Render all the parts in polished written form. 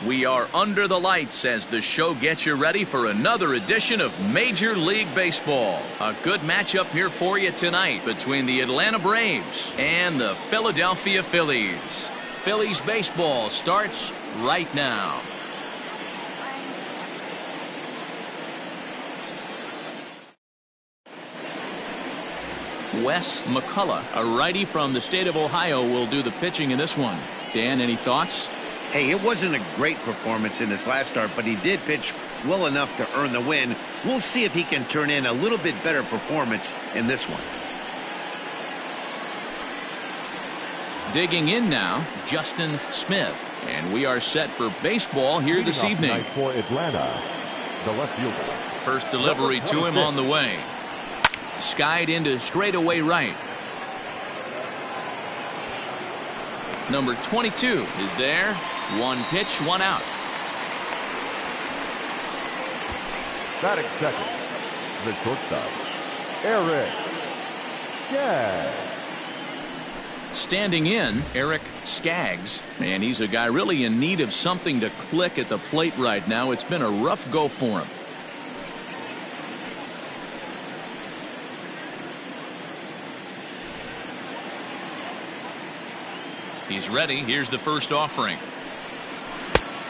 We are under the lights as the show gets you ready for another edition of Major League Baseball. A good matchup here for you tonight between the Atlanta Braves and the Philadelphia Phillies. Phillies baseball starts right now. Wes McCullough, a righty from the state of Ohio, will do the pitching in this one. Dan, any thoughts? Hey, it wasn't a great performance in his last start, but he did pitch well enough to earn the win. We'll see if he can turn in a little bit better performance in this one. Digging in now, Justin Smith. And we are set for baseball here this evening. For Atlanta, the left fielder. First delivery to him on the way. Skied into straightaway right. Number 22 is there. One pitch, one out. Batting second, the shortstop, Eric Skaggs. Standing in, Eric Skaggs. Man, he's a guy really in need of something to click at the plate right now. It's been a rough go for him. He's ready. Here's the first offering.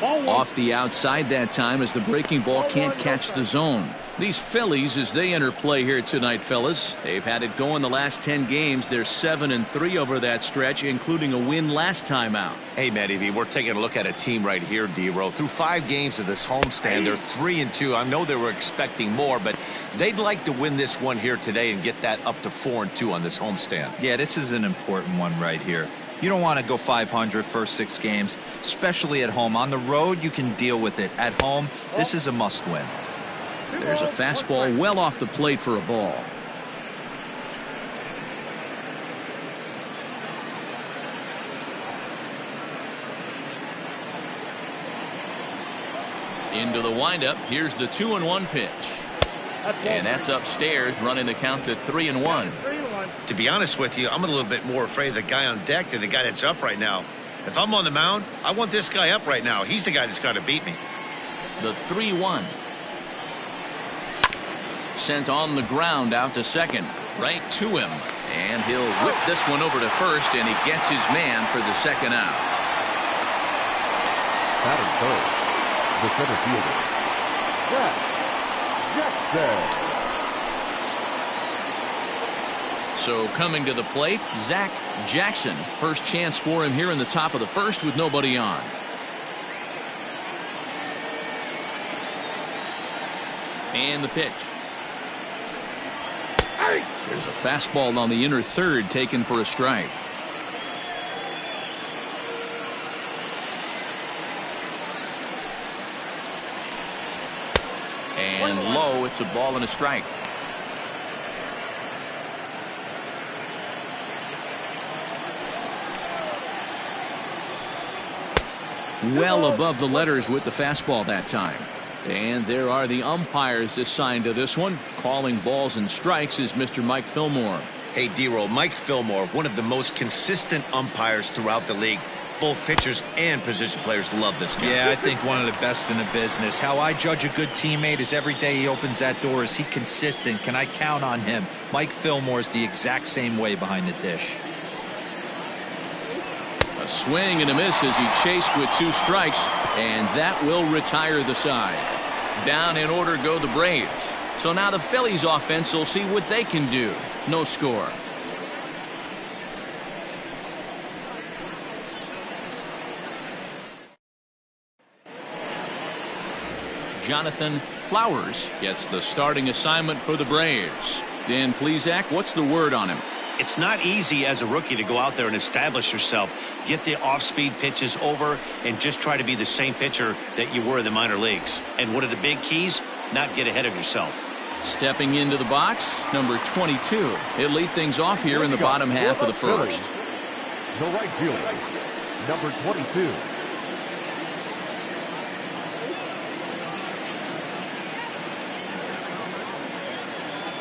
Off the outside that time as the breaking ball can't catch the zone. These Phillies, as they enter play here tonight, fellas, they've had it going the last 10 games. They're 7-3 over that stretch, including a win last time out. Hey, Matty V, we're taking a look at a team right here, D-Row. Through 5 games of this homestand, they're 3-2. I know they were expecting more, but they'd like to win this one here today and get that up to 4-2 on this homestand. Yeah, this is an important one right here. You don't want to go 500 first 6 games, especially at home. On the road, you can deal with it. At home, this is a must-win. There's a fastball well off the plate for a ball. Into the windup. Here's the 2-1 pitch. And that's upstairs, running the count to 3-1. To be honest with you, I'm a little bit more afraid of the guy on deck than the guy that's up right now. If I'm on the mound, I want this guy up right now. He's the guy that's got to beat me. The 3-1. Sent on the ground out to second. Right to him. And he'll whip this one over to first, and he gets his man for the second out. Batting third, the center fielder, Jackson. So coming to the plate, Zach Jackson. First chance for him here in the top of the first with nobody on. And the pitch. There's a fastball on the inner third taken for a strike. And low, it's a ball and a strike. Well above the letters with the fastball that time. And there are the umpires assigned to this one. Calling balls and strikes is Mr. Mike Fillmore. Hey, D-Roll, Mike Fillmore, one of the most consistent umpires throughout the league. Both pitchers and position players love this guy. Yeah, I think one of the best in the business. How I judge a good teammate is every day he opens that door. Is he consistent? Can I count on him? Mike Fillmore is the exact same way behind the dish. A swing and a miss as he chased with 2 strikes, and that will retire the side. Down in order go the Braves. So now the Phillies offense will see what they can do. No score. Jonathan Flowers gets the starting assignment for the Braves. Dan Plesac, what's the word on him? It's not easy as a rookie to go out there and establish yourself, get the off-speed pitches over, and just try to be the same pitcher that you were in the minor leagues. And one of the big keys, not get ahead of yourself. Stepping into the box, number 22. He'll lead things off here in the bottom half of the first. The right fielder, number 22.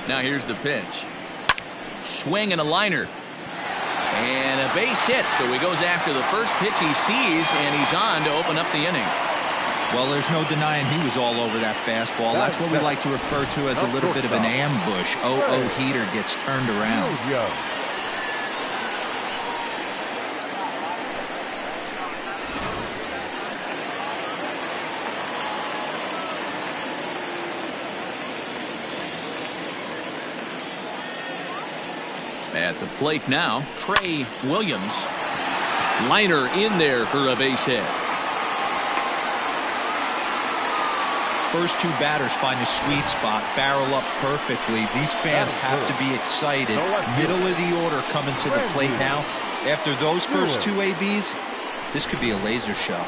Now here's the pitch. Swing and a liner. And a base hit, so he goes after the first pitch he sees, and he's on to open up the inning. Well, there's no denying he was all over that fastball. That's what we like to refer to as a little bit of an ambush. Oh, heater gets turned around. At the plate now, Trey Williams. Liner in there for a base hit. First two batters find a sweet spot, barrel up perfectly. These fans have to be excited. Middle of the order coming to the plate now. After those first two ABs, this could be a laser show.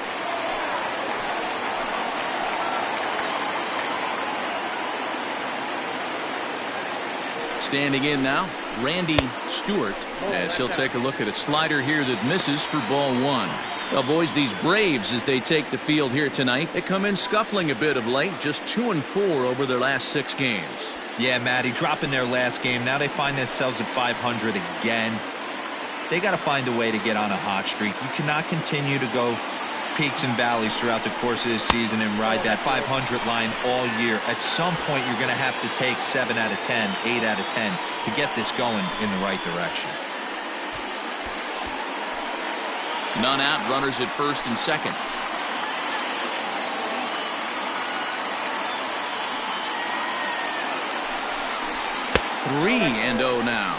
Standing in now, Randy Stewart, as he'll take a look at a slider here that misses for ball one. Well, boys, these Braves, as they take the field here tonight, they come in scuffling a bit of late, just 2-4 over their last 6 games. Yeah, Matty, dropping their last game. Now they find themselves at 500 again. They got to find a way to get on a hot streak. You cannot continue to go peaks and valleys throughout the course of this season and ride that 500 line all year. At some point, you're going to have to take 7 out of 10, 8 out of 10 to get this going in the right direction. None out, runners at first and second. Three and 0 now.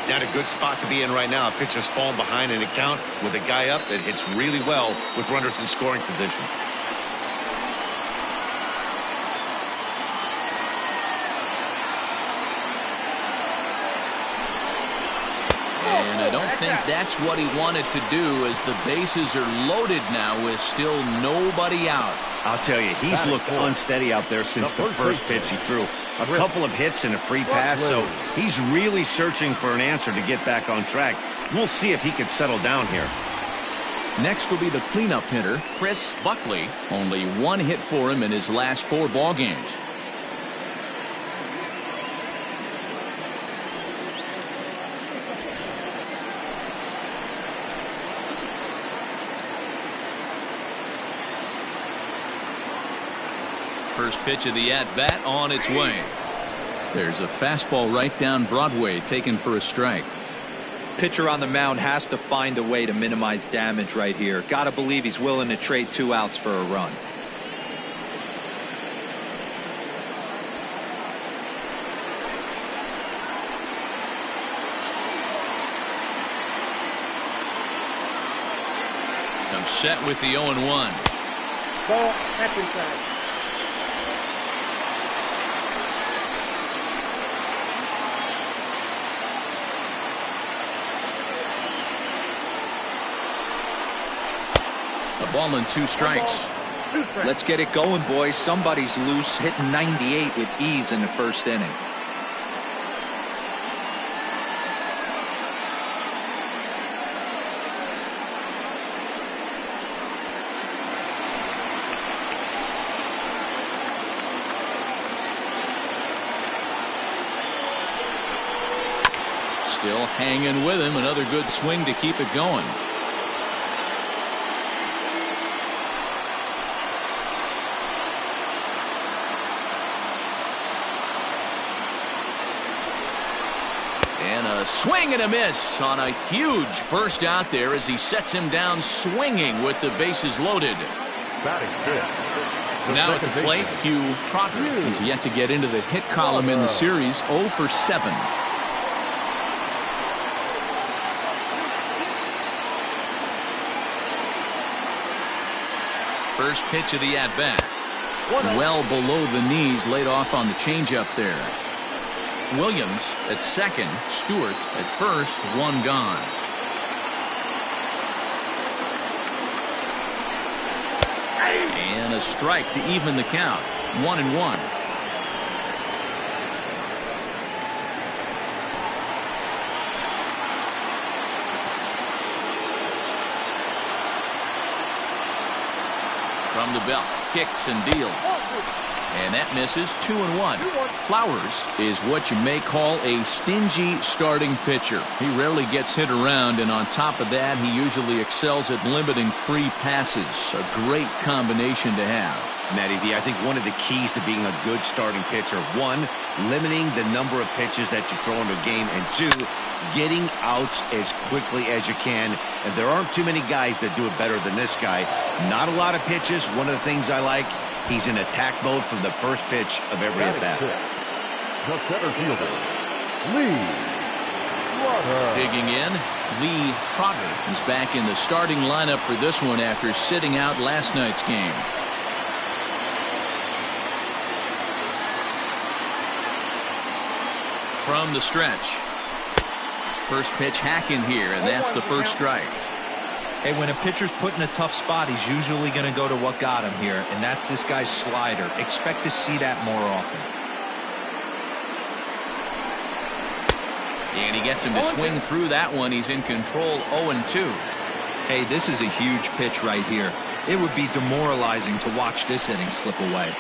Not a good spot to be in right now. A pitcher's falling behind in the count with a guy up that hits really well with runners in scoring position. And I don't think that's what he wanted to do, as the bases are loaded now with still nobody out. I'll tell you, he's looked unsteady out there since the first pitch he threw. A couple of hits and a free pass, so he's really searching for an answer to get back on track. We'll see if he can settle down here. Next will be the cleanup hitter, Chris Buckley. Only 1 hit for him in his last 4 ball games. First pitch of the at-bat on its way. There's a fastball right down Broadway, taken for a strike. Pitcher on the mound has to find a way to minimize damage right here. Got to believe he's willing to trade 2 outs for a run. I'm set with the 0-1. Ball back inside. A ball and 2 strikes. Let's get it going, boys. Somebody's loose, hitting 98 with ease in the first inning. Still hanging with him. Another good swing to keep it going. And a swing and a miss on a huge first out there as he sets him down swinging with the bases loaded. Batting fifth. Now at the plate, Hugh Trotter is yet to get into the hit column in the series, 0 for 7. First pitch of the at-bat. Well below the knees, laid off on the changeup there. Williams at second, Stewart at first, 1 gone. And a strike to even the count, 1-1. From the belt, kicks and deals. And that misses. 2-1. Flowers is what you may call a stingy starting pitcher. He rarely gets hit around, and on top of that, he usually excels at limiting free passes. A great combination to have. Matty V, I think one of the keys to being a good starting pitcher, one, limiting the number of pitches that you throw into a game, and two, getting outs as quickly as you can. And there aren't too many guys that do it better than this guy. Not a lot of pitches. One of the things I like, he's in attack mode from the first pitch of every at-bat. The center fielder, Lee Trotter. Digging in, Lee Trotter is back in the starting lineup for this one after sitting out last night's game. From the stretch. First pitch hacking here, and that's the first strike. Hey, when a pitcher's put in a tough spot, he's usually going to go to what got him here, and that's this guy's slider. Expect to see that more often. And he gets him to swing through that one. He's in control. 0-2. Hey, this is a huge pitch right here. It would be demoralizing to watch this inning slip away.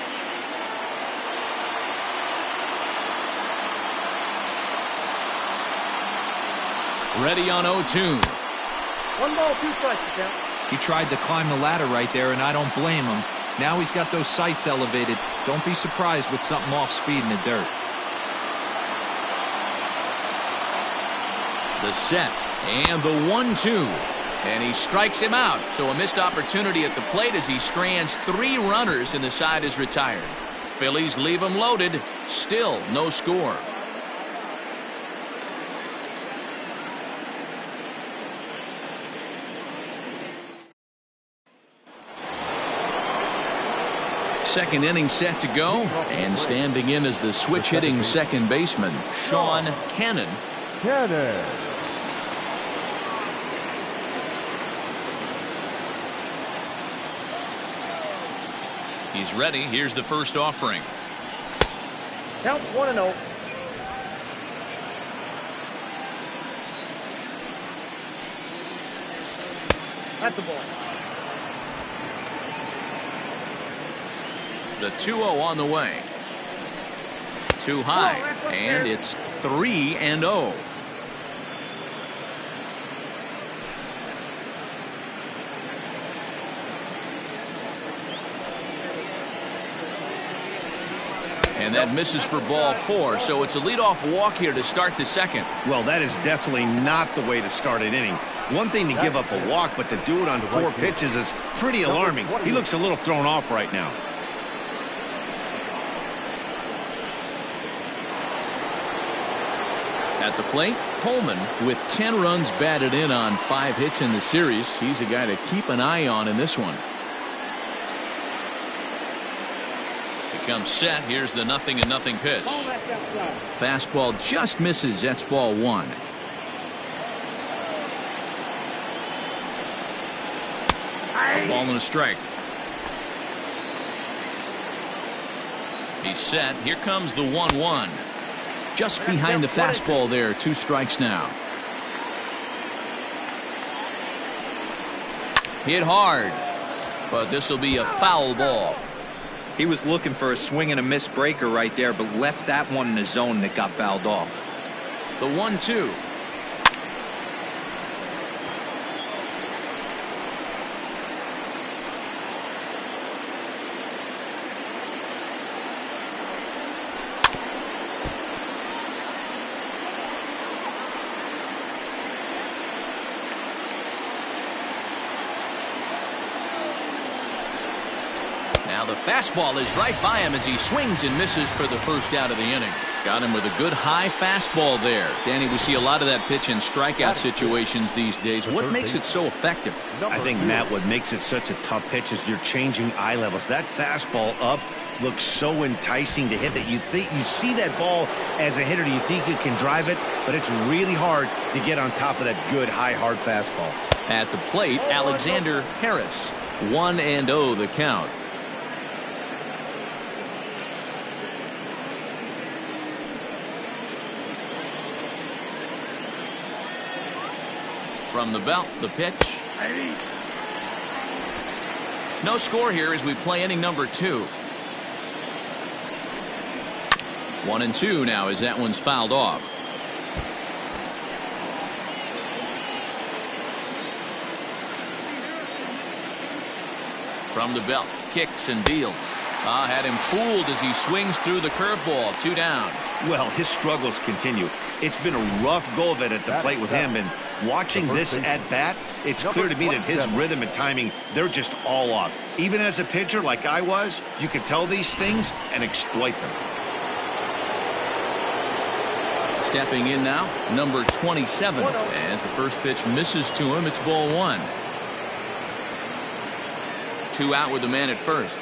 Ready on 0-2. 1 ball, 2 strikes, count. He tried to climb the ladder right there, and I don't blame him. Now he's got those sights elevated. Don't be surprised with something off speed in the dirt. The set and the 1-2. And he strikes him out. So a missed opportunity at the plate as he strands 3 runners and the side is retired. Phillies leave him loaded. Still no score. Second inning set to go, and standing in as the switch hitting second baseman, Sean Cannon. He's ready. Here's the first offering. Count 1-0. That's the ball. The 2-0 on the way. Too high, and it's 3-0. And that misses for ball 4, so it's a leadoff walk here to start the second. Well, that is definitely not the way to start an inning. One thing to give up a walk, but to do it on 4 pitches is pretty alarming. He looks a little thrown off right now. At the plate, Coleman with 10 runs batted in on 5 hits in the series. He's a guy to keep an eye on in this one. He comes set. Here's the 0-0 pitch. Fastball just misses. That's ball 1. A ball and a strike. He's set. Here comes the 1-1. Just behind the fastball there. 2 strikes now. Hit hard, but this will be a foul ball. He was looking for a swing and a miss breaker right there, but left that one in the zone that got fouled off. The 1-2. Now the fastball is right by him as he swings and misses for the first out of the inning. Got him with a good high fastball there. Danny, we see a lot of that pitch in strikeout situations these days. What makes it so effective? I think, Matt, what makes it such a tough pitch is you're changing eye levels. That fastball up looks so enticing to hit that you see that ball as a hitter. You think you can drive it, but it's really hard to get on top of that good high hard fastball. At the plate, Alexander Harris. 1-0 the count. From the belt, the pitch. No score here as we play inning number 2. 1-2 now as that one's fouled off. From the belt, kicks and deals. Had him fooled as he swings through the curveball. 2 down. Well, his struggles continue. It's been a rough go of it at the plate with him, and watching this at bat, it's clear to me that his rhythm and timing, they're just all off. Even as a pitcher like I was, you could tell these things and exploit them. Stepping in now, number 27. As the first pitch misses to him, it's ball 1. 2 out with the man at first.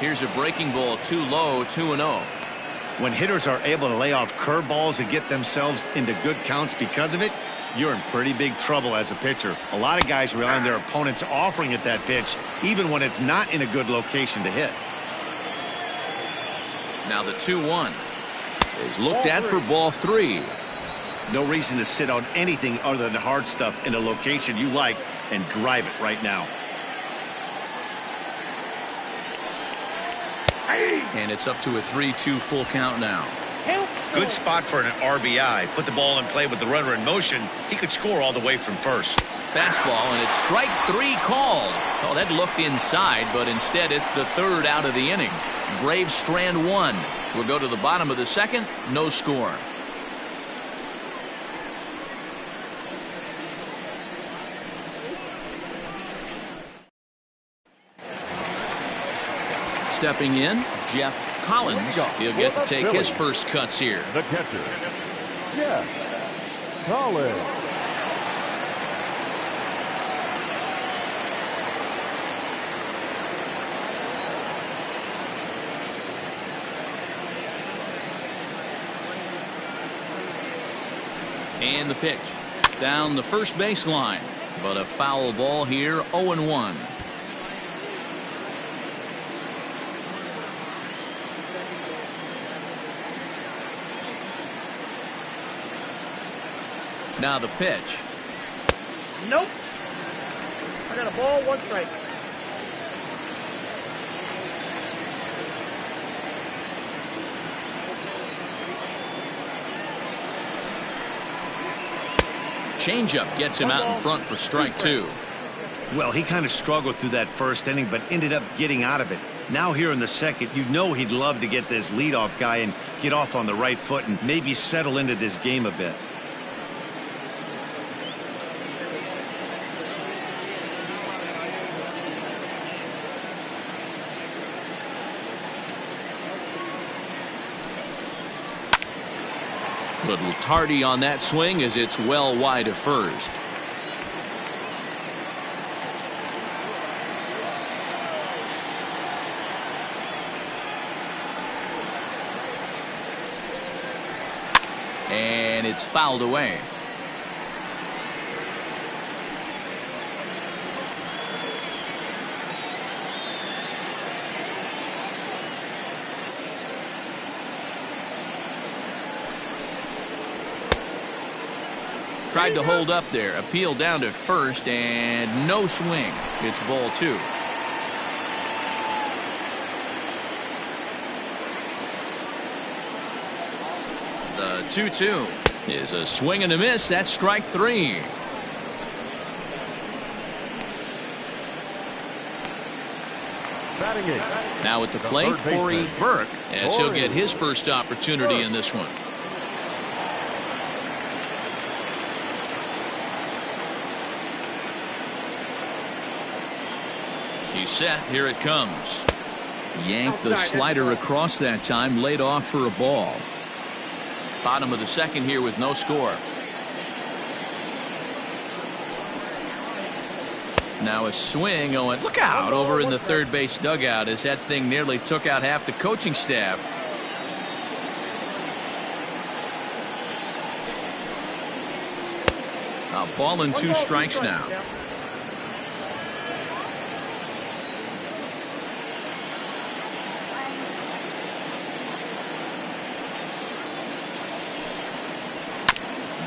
Here's a breaking ball, too low, 2-0. When hitters are able to lay off curveballs and get themselves into good counts because of it, you're in pretty big trouble as a pitcher. A lot of guys rely on their opponents offering at that pitch, even when it's not in a good location to hit. Now the 2-1 is looked at for ball 3. No reason to sit on anything other than hard stuff in a location you like and drive it right now. And it's up to a 3-2 full count now. Good spot for an RBI. Put the ball in play with the runner in motion. He could score all the way from first. Fastball, and it's strike 3 called. Oh, that looked inside, but instead it's the 3rd out of the inning. Braves strand 1. We'll go to the bottom of the 2nd. No score. Stepping in, Jeff Collins. He'll get to take his first cuts here. The catcher, Jeff Collins. And the pitch. Down the first baseline. But a foul ball here, 0-1. Now the pitch. Nope. I got a ball, 1 strike. Changeup gets him out in front for strike 2. Well, he kind of struggled through that first inning, but ended up getting out of it. Now here in the 2nd, you know he'd love to get this leadoff guy and get off on the right foot and maybe settle into this game a bit. Little tardy on that swing as it's well wide of first. And it's fouled away. Tried to hold up there. Appeal down to first and no swing. It's ball 2. The 2-2 is a swing and a miss. That's strike 3. Batting it. Now at the plate, Corey Burke, as he'll get his first opportunity in this one. He's set. Here it comes. Yanked the slider across that time. Laid off for a ball. Bottom of the 2nd here with no score. Now a swing. Oh, and look out over in the third base dugout as that thing nearly took out half the coaching staff. A ball and 2 strikes now.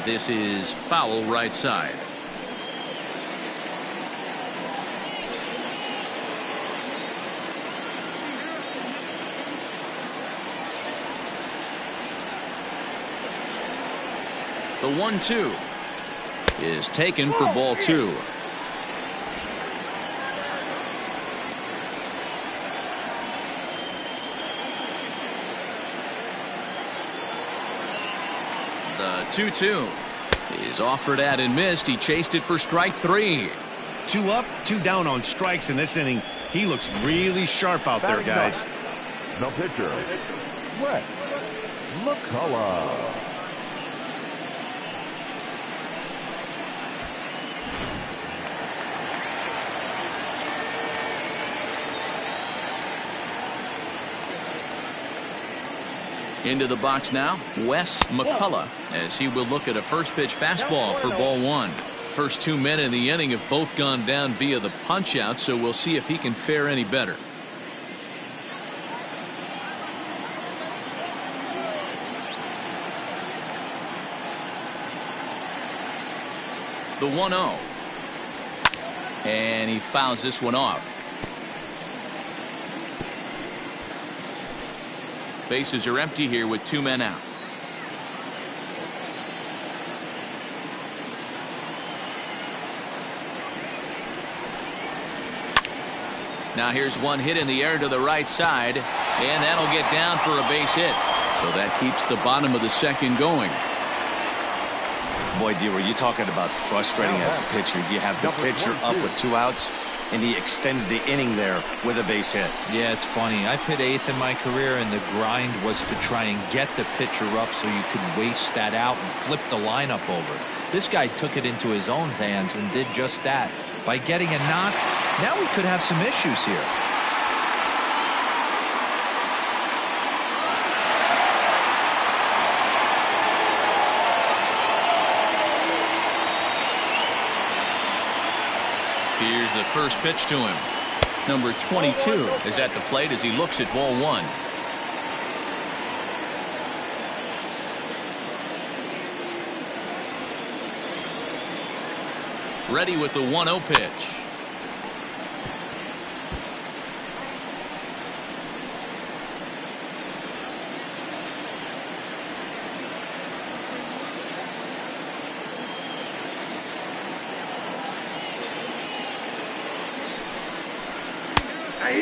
This is foul right side. The 1-2 is taken for ball 2. The 2-2 is offered at and missed. He chased it for strike 3. 2 up, 2 down on strikes in this inning. He looks really sharp out there, guys. The pitcher, Wes McCullough. Into the box now, Wes McCullough, as he will look at a first pitch fastball for ball 1. First 2 men in the inning have both gone down via the punch out, so we'll see if he can fare any better. The 1-0, and he fouls this one off. Bases are empty here with 2 men out. Now here's one hit in the air to the right side, and that'll get down for a base hit. So that keeps the bottom of the second going. Boy, D, were you talking about frustrating as a pitcher? You have the pitcher up with 2 outs, and he extends the inning there with a base hit. Yeah, it's funny. I've hit 8th in my career, and the grind was to try and get the pitcher up so you could waste that out and flip the lineup over. This guy took it into his own hands and did just that. By getting a knock, now we could have some issues here. Here's the first pitch to him. Number 22 is at the plate as he looks at ball 1. Ready with the 1-0 pitch.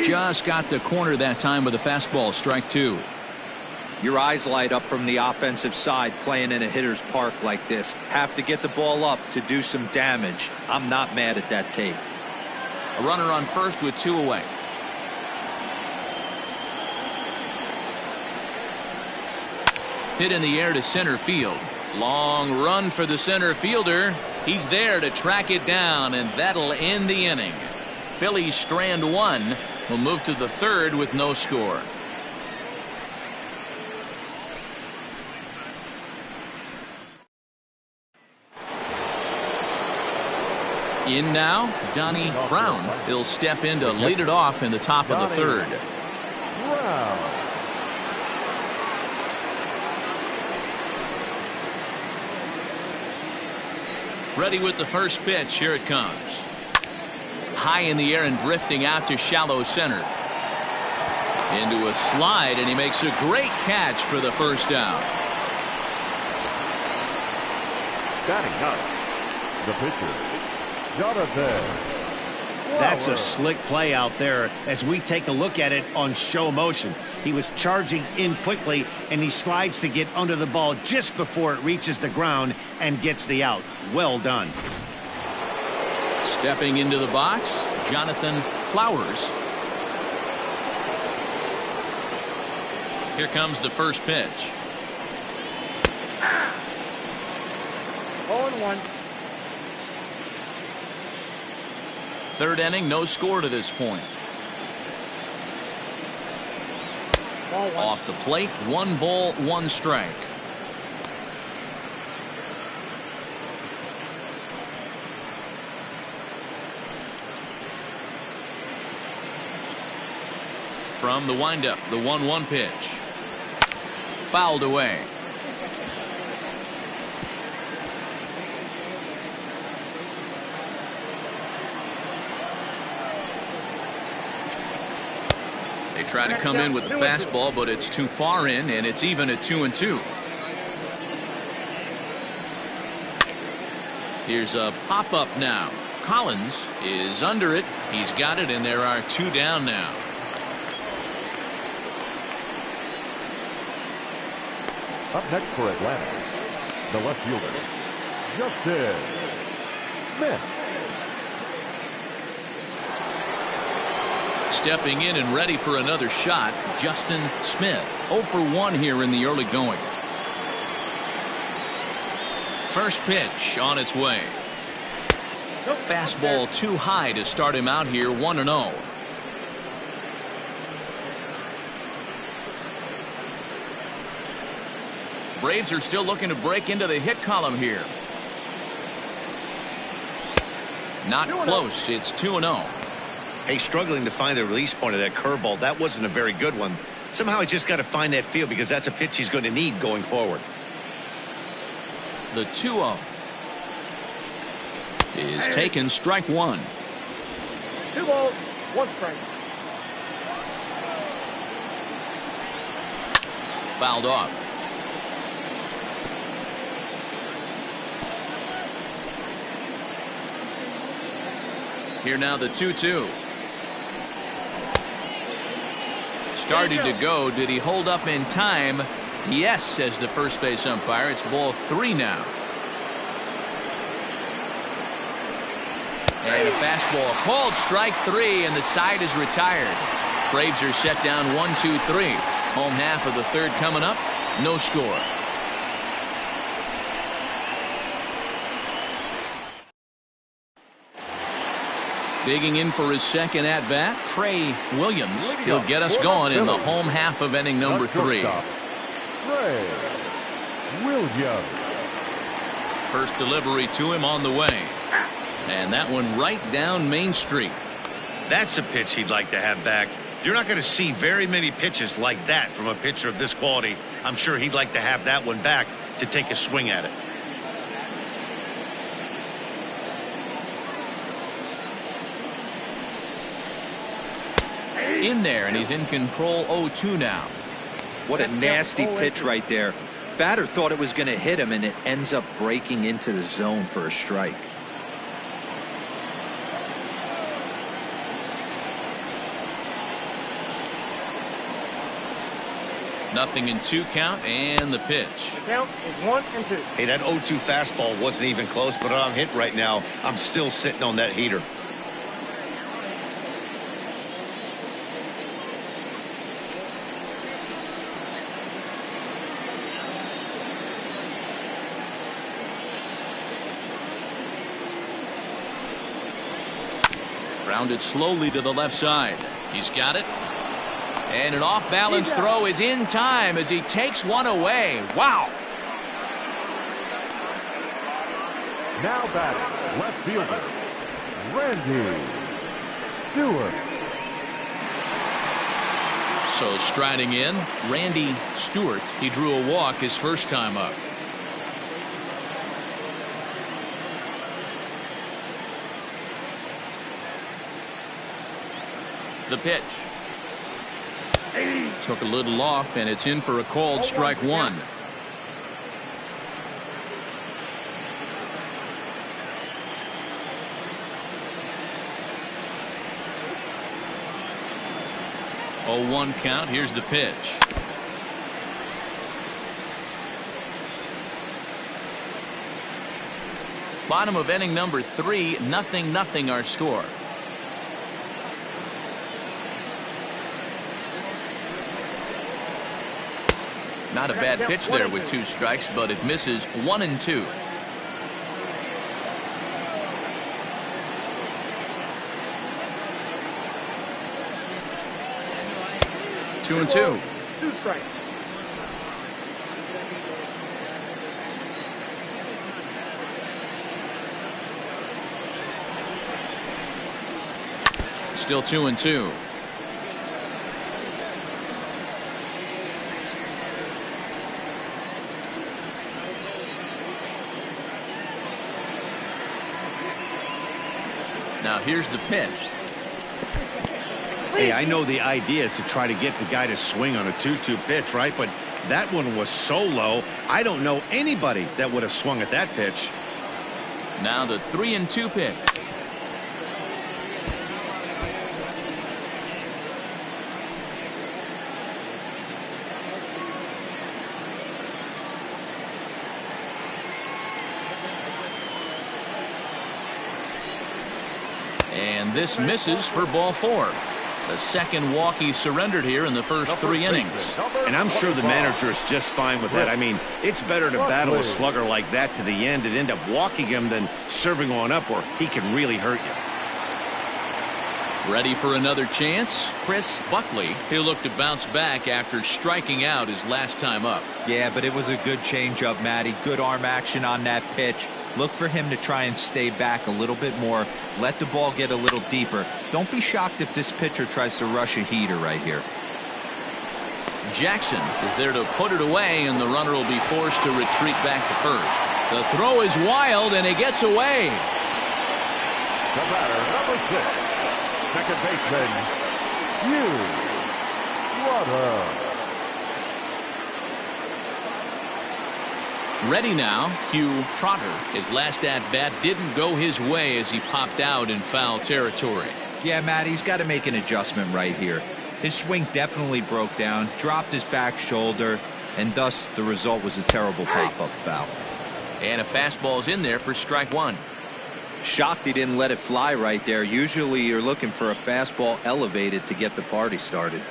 Just got the corner that time with a fastball, strike 2. Your eyes light up from the offensive side playing in a hitter's park like this. Have to get the ball up to do some damage. I'm not mad at that take. A runner on first with 2 away. Hit in the air to center field. Long run for the center fielder. He's there to track it down, and that'll end the inning. Phillies strand 1. Will move to the 3rd with no score. In now, Donnie Brown. He'll step in to lead it off in the top of the 3rd. Brown. Ready with the first pitch. Here it comes. High in the air and drifting out to shallow center. Into a slide, and he makes a great catch for the first out. Batting up, the pitcher, Jonathan. That's a slick play out there as we take a look at it on show motion. He was charging in quickly, and he slides to get under the ball just before it reaches the ground and gets the out. Well done. Stepping into the box, Jonathan Flowers. Here comes the first pitch. 0-1. 3rd inning, no score to this point. Ball 1. Off the plate, 1 ball, 1 strike. From the windup, the 1-1 pitch. Fouled away. They try to come in with the fastball, but it's too far in, and it's even at 2-2. Here's a pop-up now. Collins is under it. He's got it, and there are 2 down now. Up next for Atlanta, the left fielder, Justin Smith. Stepping in and ready for another shot, Justin Smith. 0 for 1 here in the early going. First pitch on its way. Fastball too high to start him out here, 1-0. Braves are still looking to break into the hit column here. Not close. It's 2-0. Hey, struggling to find the release point of that curveball. That wasn't a very good one. Somehow he's just got to find that feel, because that's a pitch he's going to need going forward. The 2-0 is taken, strike 1. 2 balls, 1 strike. Fouled off. Here now the 2-2. Started to go. Did he hold up in time? Yes, says the first base umpire. It's ball 3 now. And a fastball called strike 3, and the side is retired. Braves are set down 1-2-3. Home half of the third coming up. No score. Digging in for his second at-bat, Trey Williams. He'll get us going in the home half of inning number 3. Trey Williams. First delivery to him on the way. And that one right down Main Street. That's a pitch he'd like to have back. You're not going to see very many pitches like that from a pitcher of this quality. I'm sure he'd like to have that one back to take a swing at it. In there, and he's in control. 0-2 now. What a nasty pitch right there. Batter thought it was going to hit him, and it ends up breaking into the zone for a strike. Nothing in 2 count, and the pitch. The count is 1-2. Hey, that 0-2 fastball wasn't even close, but I'm hit right now. I'm still sitting on that heater. Rounded slowly to the left side. He's got it. And an off-balance throw is in time as he takes one away. Wow. Now batting, left fielder, Randy Stewart. So striding in, Randy Stewart. He drew a walk his first time up. The pitch. Took a little off, and it's in for a called strike 1. Oh, 1 count. Here's the pitch. Bottom of inning number 3, 0-0 our score. Not a bad pitch there with 2 strikes, but it misses. 1-2. Two and two. 2 strikes. Still 2-2. Now here's the pitch. Hey, I know the idea is to try to get the guy to swing on a 2-2 pitch, right? But that one was so low, I don't know anybody that would have swung at that pitch. Now the 3-2 pitch. And this misses for ball 4. The second walk he surrendered here in the first 3 innings. And I'm sure the manager is just fine with that. I mean, it's better to battle a slugger like that to the end and end up walking him than serving on up where he can really hurt you. Ready for another chance? Chris Buckley. He'll look to bounce back after striking out his last time up. Yeah, but it was a good changeup, Matty. Good arm action on that pitch. Look for him to try and stay back a little bit more. Let the ball get a little deeper. Don't be shocked if this pitcher tries to rush a heater right here. Jackson is there to put it away, and the runner will be forced to retreat back to first. The throw is wild, and he gets away. The batter, number 6, second baseman, Hugh Trotter. Ready now, Hugh Trotter. His last at-bat didn't go his way as he popped out in foul territory. Yeah, Matt, he's got to make an adjustment right here. His swing definitely broke down, dropped his back shoulder, and thus the result was a terrible pop-up foul. And a fastball's in there for strike 1. Shocked he didn't let it fly right there. Usually you're looking for a fastball elevated to get the party started.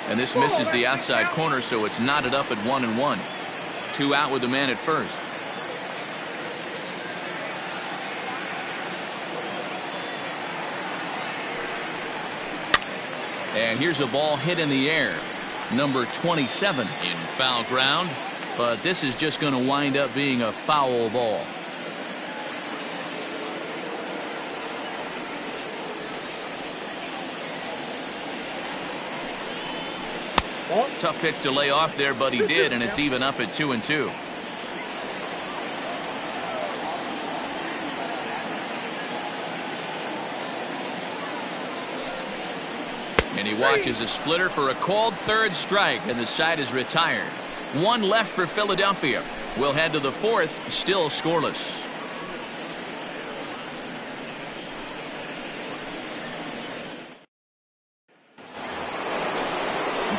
And this misses the outside corner, so it's knotted up at 1-1. 2 out with the man at first. And here's a ball hit in the air. Number 27 in foul ground. But this is just going to wind up being a foul ball. Tough pitch to lay off there, but he did, and it's even up at 2-2. And he watches a splitter for a called third strike, and the side is retired. 1 left for Philadelphia. We'll head to the 4th, still scoreless.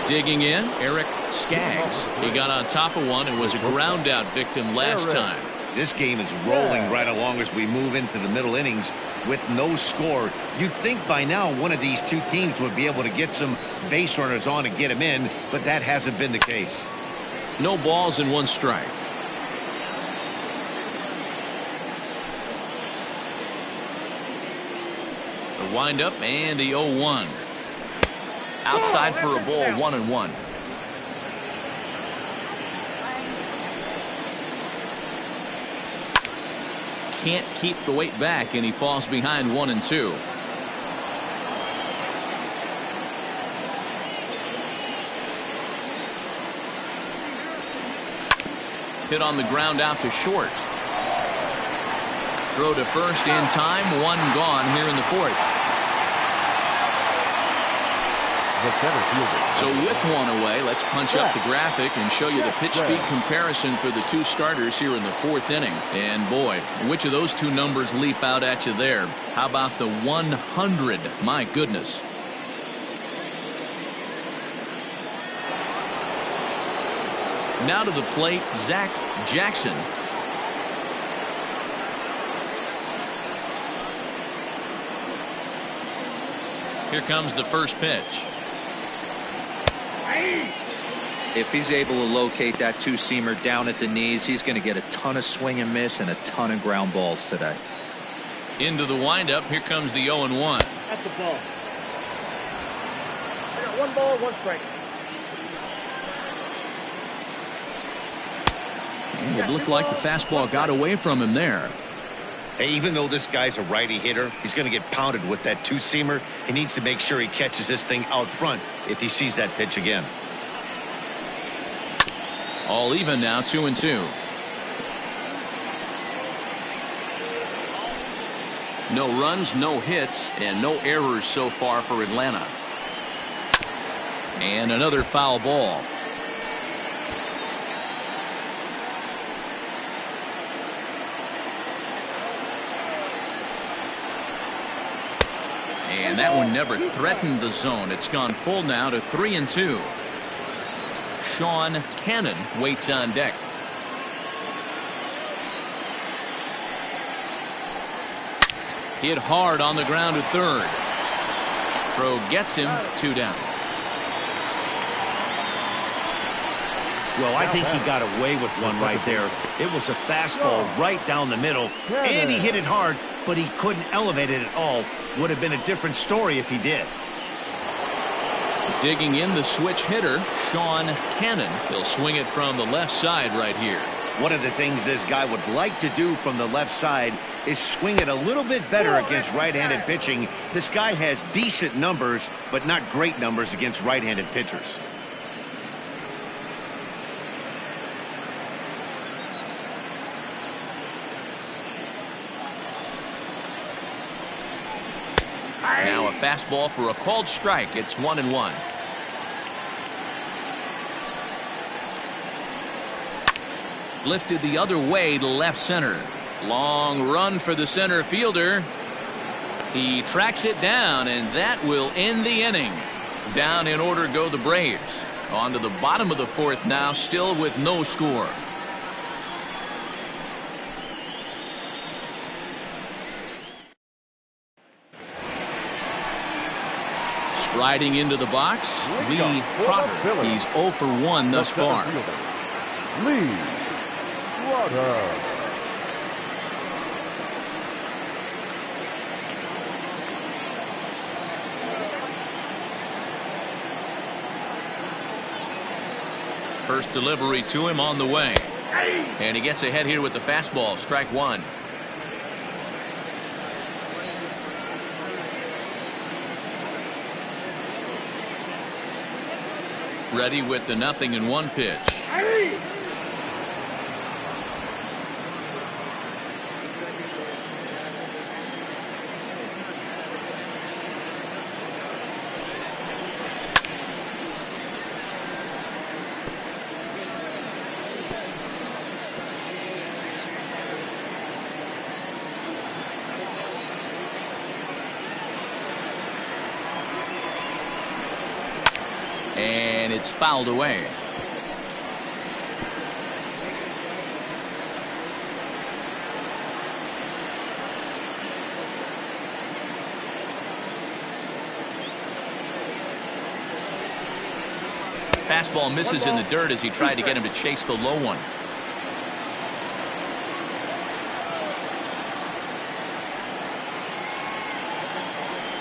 Digging in, Eric Skaggs. He got on top of one and was a ground out victim last time. This game is rolling right along as we move into the middle innings with no score. You'd think by now one of these two teams would be able to get some base runners on and get them in, but that hasn't been the case. No balls and 1 strike. The windup and the 0-1. Outside for a ball, 1-1. Can't keep the weight back, and he falls behind 1-2. Hit on the ground out to short. Throw to first in time. 1 gone here in the 4th. So with 1 away, let's punch up the graphic and show you the pitch speed comparison for the 2 starters here in the 4th inning. And boy, which of those 2 numbers leap out at you there? How about the 100? My goodness. Now to the plate, Zach Jackson. Here comes the first pitch. If he's able to locate that 2-seamer down at the knees, he's going to get a ton of swing and miss and a ton of ground balls today. Into the windup. Here comes the 0-1. That's the ball. I got 1 ball, 1 strike. It looked like the fastball got away from him there. Hey, even though this guy's a righty hitter, he's going to get pounded with that 2-seamer. He needs to make sure he catches this thing out front if he sees that pitch again. All even now, 2-2. No runs, no hits, and no errors so far for Atlanta. And another foul ball. And that one never threatened the zone. It's gone full now to 3-2. Sean Cannon waits on deck. Hit hard on the ground to third. Throw gets him 2 down. Well, I think he got away with one right there. It was a fastball right down the middle, and he hit it hard, but he couldn't elevate it at all. Would have been a different story if he did. Digging in the switch hitter, Sean Cannon. He'll swing it from the left side right here. One of the things this guy would like to do from the left side is swing it a little bit better against right-handed pitching. This guy has decent numbers, but not great numbers against right-handed pitchers. Now a fastball for a called strike. It's 1-1. Lifted the other way to left center. Long run for the center fielder. He tracks it down, and that will end the inning. Down in order go the Braves. On to the bottom of the fourth now, still with no score. Striding into the box, Lee Trotter. He's 0 for 1 thus far. Lee Trotter. First delivery to him on the way. And he gets ahead here with the fastball. Strike 1. Ready with the 0-1 pitch. And it's fouled away. Fastball misses in the dirt as he tried to get him to chase the low one.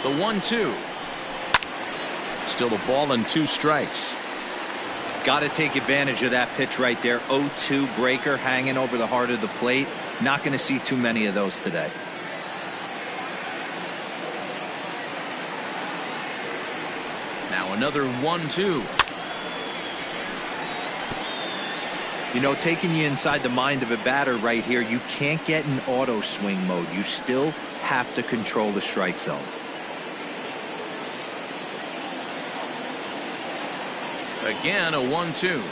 The 1-2. Still a ball and 2 strikes. Got to take advantage of that pitch right there. 0-2 breaker hanging over the heart of the plate. Not going to see too many of those today. Now another 1-2. You know, taking you inside the mind of a batter right here, you can't get in auto swing mode. You still have to control the strike zone. Again, a 1-2.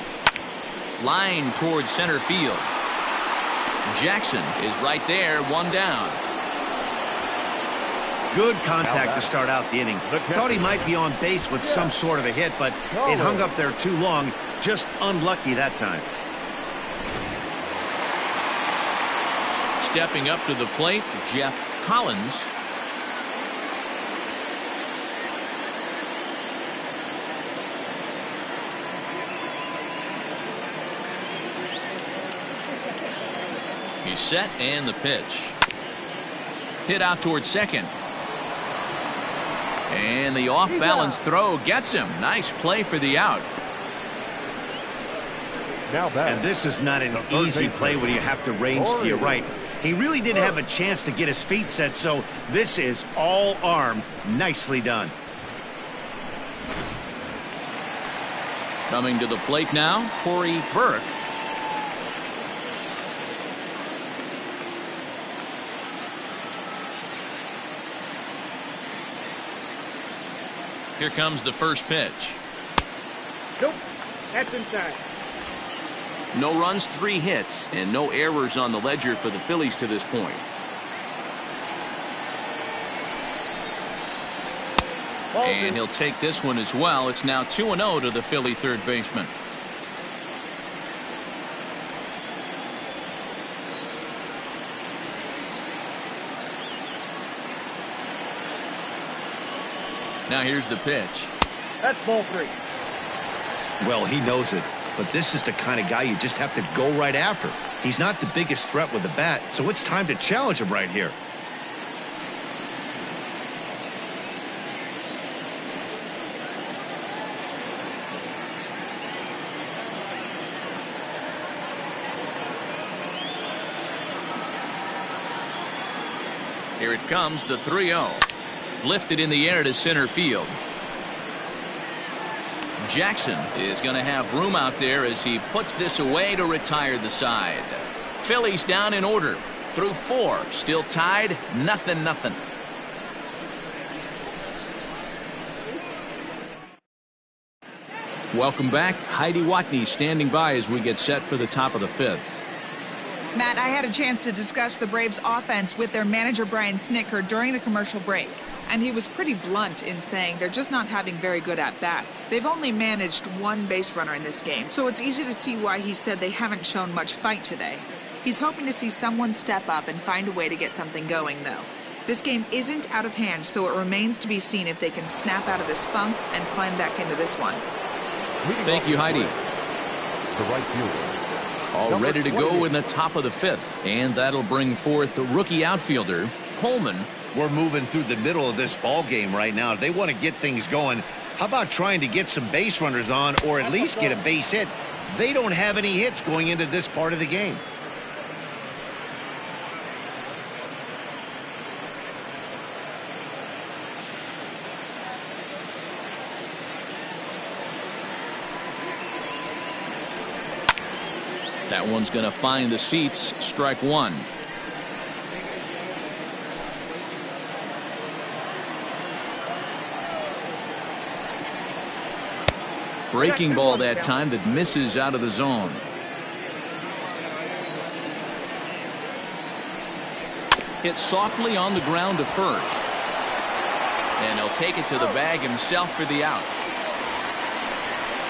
Line towards center field. Jackson is right there, 1 down. Good contact to start out the inning. Thought he might be on base with some sort of a hit, but it hung up there too long. Just unlucky that time. Stepping up to the plate, Jeff Collins. He's set, and the pitch. Hit out towards second. And the off-balance throw gets him. Nice play for the out. And this is not an easy play when you have to range to your right. He really didn't have a chance to get his feet set, so this is all arm. Nicely done. Coming to the plate now, Corey Burke. Here comes the first pitch. Nope. That's inside. No runs, 3 hits, and no errors on the ledger for the Phillies to this point. And he'll take this one as well. It's now 2-0 to the Philly third baseman. Now here's the pitch. That's ball 3. Well, he knows it, but this is the kind of guy you just have to go right after. He's not the biggest threat with the bat, so it's time to challenge him right here. Here it comes, the 3-0. Lifted in the air to center field. Jackson is going to have room out there as he puts this away to retire the side. Phillies down in order through 4. Still tied, 0-0. Welcome back. Heidi Watney standing by as we get set for the top of the 5th. Matt, I had a chance to discuss the Braves offense with their manager Brian Snitker during the commercial break, and he was pretty blunt in saying they're just not having very good at-bats. They've only managed 1 base runner in this game, so it's easy to see why he said they haven't shown much fight today. He's hoping to see someone step up and find a way to get something going, though. This game isn't out of hand, so it remains to be seen if they can snap out of this funk and climb back into this one. Thank you, Heidi. The right fielder. All ready to go in the top of the 5th, and that'll bring forth the rookie outfielder, Coleman. We're moving through the middle of this ball game right now. If they want to get things going, how about trying to get some base runners on or at least get a base hit? They don't have any hits going into this part of the game. That one's going to find the seats. Strike 1. Breaking ball that time that misses out of the zone. Hit softly on the ground to first. And he'll take it to the bag himself for the out.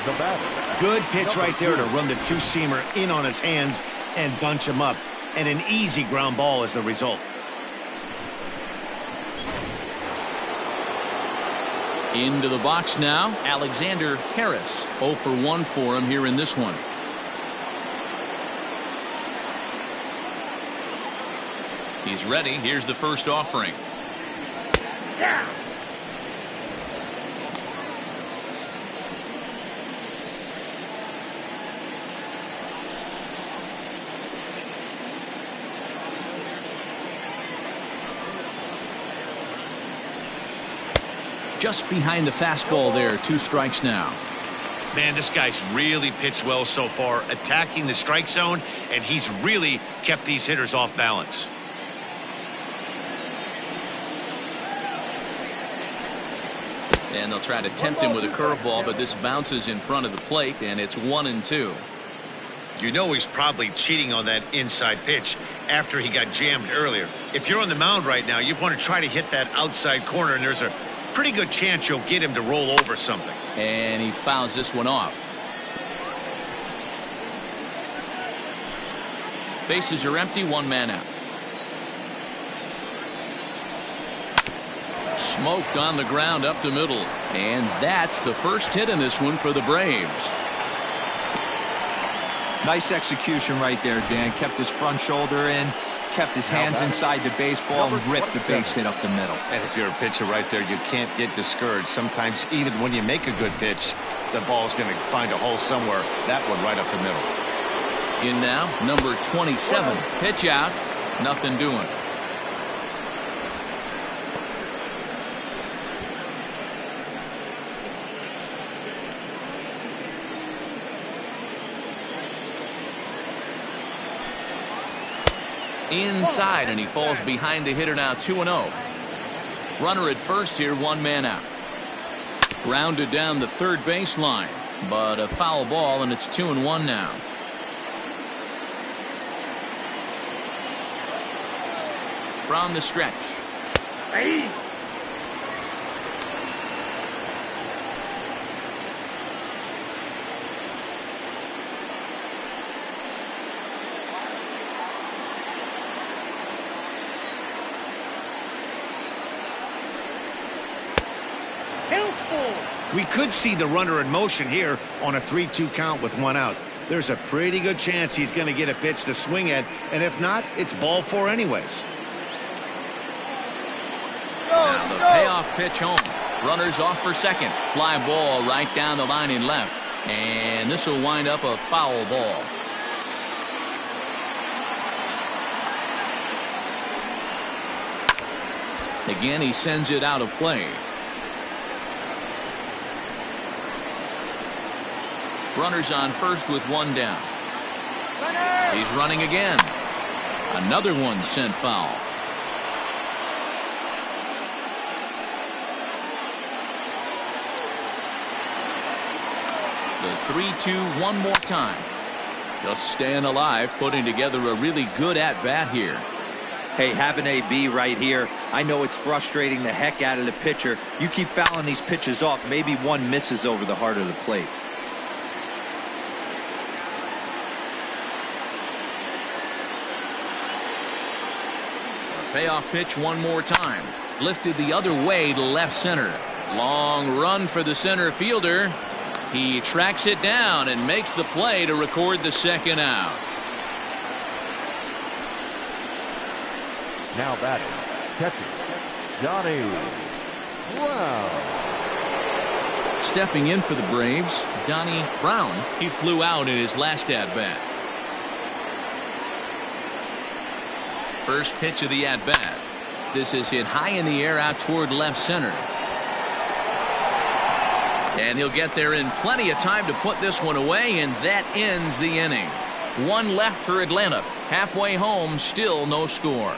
The batter. Good pitch right there to run the 2-seamer in on his hands and bunch him up. And an easy ground ball is the result. Into the box now, Alexander Harris. 0 for 1 for him here in this one. He's ready. Here's the first offering. Yeah. Just behind the fastball there. 2 strikes now. Man, this guy's really pitched well so far, attacking the strike zone, and he's really kept these hitters off balance. And they'll try to tempt him with a curveball, but this bounces in front of the plate, and it's 1-2. You know he's probably cheating on that inside pitch after he got jammed earlier. If you're on the mound right now, you want to try to hit that outside corner, and there's a pretty good chance you'll get him to roll over something. And he fouls this one off. Bases are empty, 1 man out. Smoked on the ground up the middle. And that's the first hit in this one for the Braves. Nice execution right there, Dan. Kept his front shoulder in, kept his hands inside the baseball, and ripped the base hit up the middle. And if you're a pitcher right there, you can't get discouraged. Sometimes even when you make a good pitch, the ball's going to find a hole somewhere. That one right up the middle. In now, number 27. Pitch out. Nothing doing. Inside, and he falls behind the hitter now. 2-0. Runner at first here, 1 man out. Grounded down the third baseline, but a foul ball, and it's 2-1 now. From the stretch. Hey. We could see the runner in motion here on a 3-2 count with 1 out. There's a pretty good chance he's going to get a pitch to swing at, and if not, it's ball 4 anyways. Now the payoff pitch home. Runners off for second. Fly ball right down the line in left. And this will wind up a foul ball. Again, he sends it out of play. Runners on first with 1 down. He's running again. Another one sent foul. The 3-2 one more time. Just staying alive, putting together a really good at-bat here. Hey, have an AB right here. I know it's frustrating the heck out of the pitcher. You keep fouling these pitches off, maybe one misses over the heart of the plate. Payoff pitch one more time. Lifted the other way to left center. Long run for the center fielder. He tracks it down and makes the play to record the second out. Now batting, catcher, Johnny Brown. Stepping in for the Braves, Donnie Brown. He flew out in his last at-bat. First pitch of the at-bat. This is hit high in the air out toward left center. And he'll get there in plenty of time to put this one away, and that ends the inning. 1 left for Atlanta. Halfway home, still no score.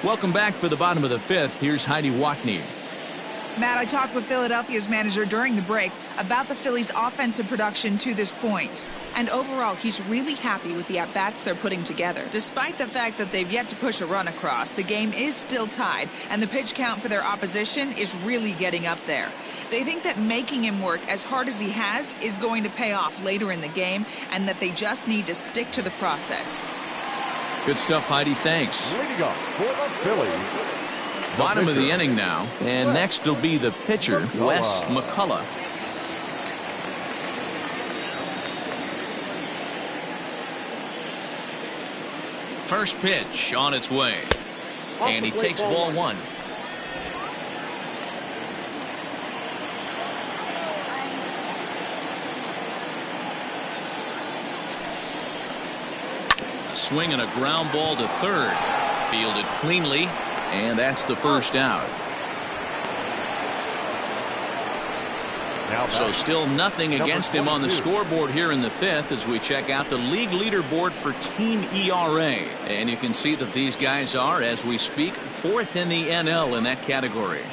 Welcome back for the bottom of the 5th. Here's Heidi Watney. Matt, I talked with Philadelphia's manager during the break about the Phillies' offensive production to this point. And overall, he's really happy with the at-bats they're putting together. Despite the fact that they've yet to push a run across, the game is still tied, and the pitch count for their opposition is really getting up there. They think that making him work as hard as he has is going to pay off later in the game, and that they just need to stick to the process. Good stuff, Heidi. Thanks. Leading up for the Phillies. Bottom of the inning now, and next will be the pitcher, Wes McCullough. First pitch on its way, and he takes ball 1. A swing and a ground ball to third, fielded cleanly. And that's the first out. So still nothing against him on the scoreboard here in the 5th as we check out the league leaderboard for team ERA. And you can see that these guys are, as we speak, 4th in the NL in that category.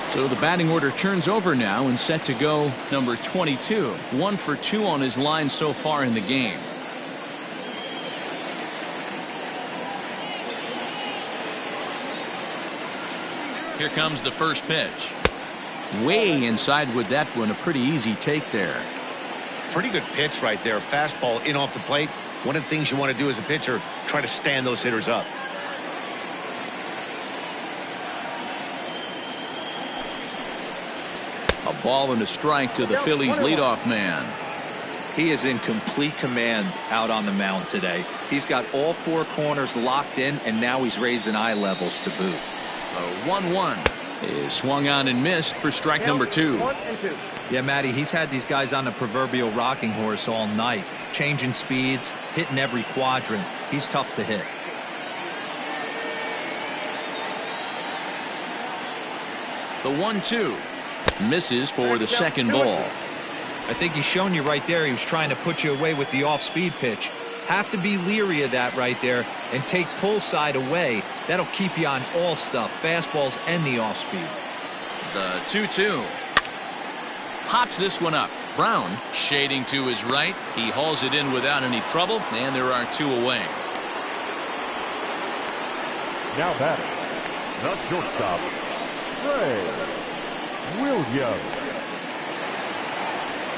So the batting order turns over now and set to go number 22. 1 for 2 on his line so far in the game. Here comes the first pitch. Way inside with that one. A pretty easy take there. Pretty good pitch right there. Fastball in off the plate. One of the things you want to do as a pitcher, try to stand those hitters up. A ball and a strike to the Phillies leadoff man. He is in complete command out on the mound today. He's got all 4 corners locked in, and now he's raising eye levels to boot. A 1-1 is swung on and missed for strike number 2. Yeah, Matty, he's had these guys on the proverbial rocking horse all night, changing speeds, hitting every quadrant. He's tough to hit. The 1-2 misses for the second ball. I think he's shown you right there he was trying to put you away with the off-speed pitch. Have to be leery of that right there and take pull side away. That'll keep you on all stuff, fastballs and the off speed. The 2-2. Pops this one up. Brown shading to his right. He hauls it in without any trouble, and there are 2 away. Now batting, the shortstop, Trey Williams.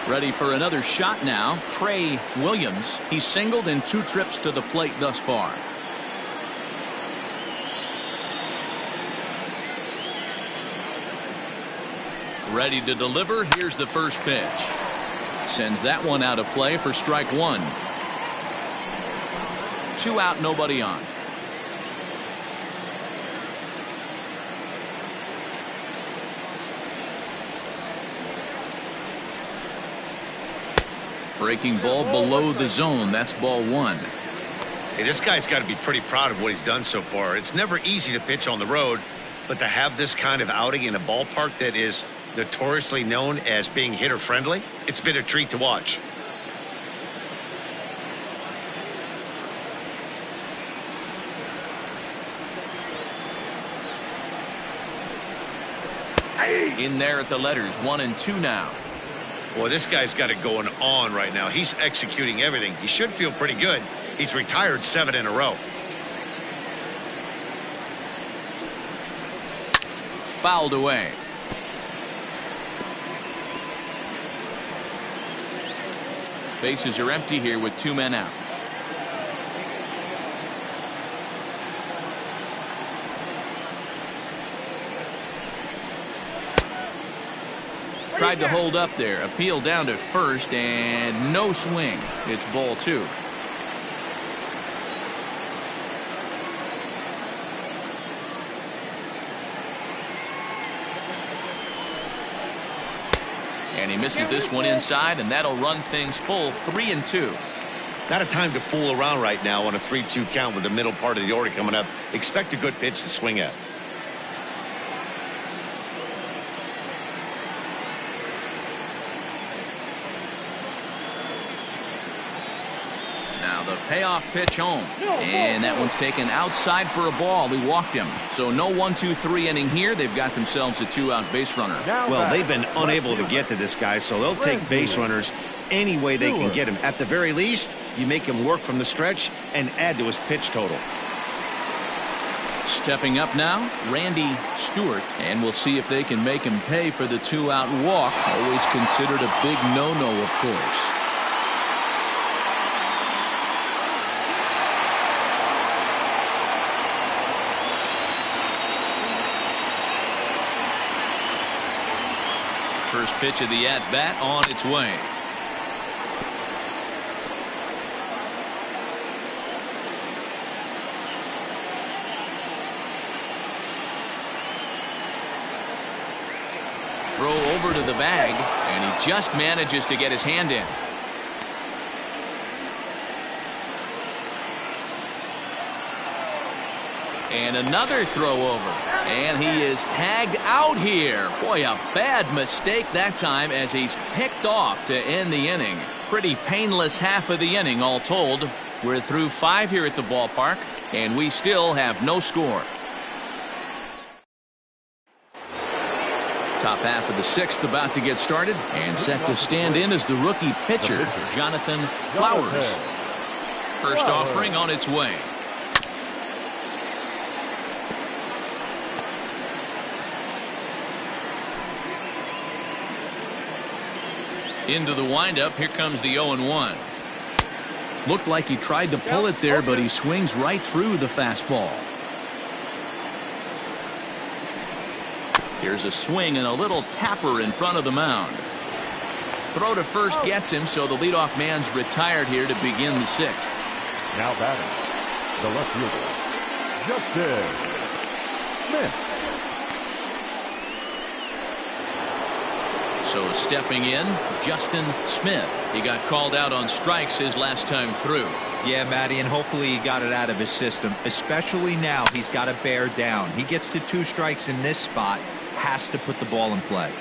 Ready for another shot now. Trey Williams. He's singled in 2 trips to the plate thus far. Ready to deliver. Here's the first pitch. Sends that one out of play for strike 1. 2 out, nobody on. Breaking ball below the zone. That's ball 1. Hey, this guy's got to be pretty proud of what he's done so far. It's never easy to pitch on the road, but to have this kind of outing in a ballpark that is notoriously known as being hitter friendly, it's been a treat to watch. In there at the letters, 1 and 2 now. Boy, this guy's got it going on right now. He's executing everything. He should feel pretty good. He's retired 7 in a row. Fouled away. Bases are empty here with 2 men out. Tried to hold up there. Appeal down to first and no swing. It's ball 2. And he misses this one inside, and that'll run things full 3 and 2. Not a time to fool around right now on a 3-2 count with the middle part of the order coming up. Expect a good pitch to swing at. Now the payoff pitch home, and that one's taken outside for a ball. He walked him. So no 1-2-3 inning here. They've got themselves a 2-out base runner. Well, they've been unable to get to this guy, so they'll take base runners any way they can get him. At the very least, you make him work from the stretch and add to his pitch total. Stepping up now, Randy Stewart, and we'll see if they can make him pay for the 2-out walk. Always considered a big no-no, of course. First pitch of the at-bat on its way. Throw over to the bag, and he just manages to get his hand in. And another throw over. And he is tagged out here. Boy, a bad mistake that time as he's picked off to end the inning. Pretty painless half of the inning all told. We're through 5 here at the ballpark, and we still have no score. Top half of the 6th about to get started, and set to stand in as the rookie pitcher, Jonathan Flowers. First offering on its way. Into the windup. Here comes the 0-1. Looked like he tried to pull it there, but he swings right through the fastball. Here's a swing and a little tapper in front of the mound. Throw to first gets him, so the leadoff man's retired here to begin the 6th. Now batting, the left fielder, Justin Smith. So stepping in, Justin Smith. He got called out on strikes his last time through. Yeah, Matty, and hopefully he got it out of his system. Especially now, he's got to bear down. He gets the 2 strikes in this spot, has to put the ball in play.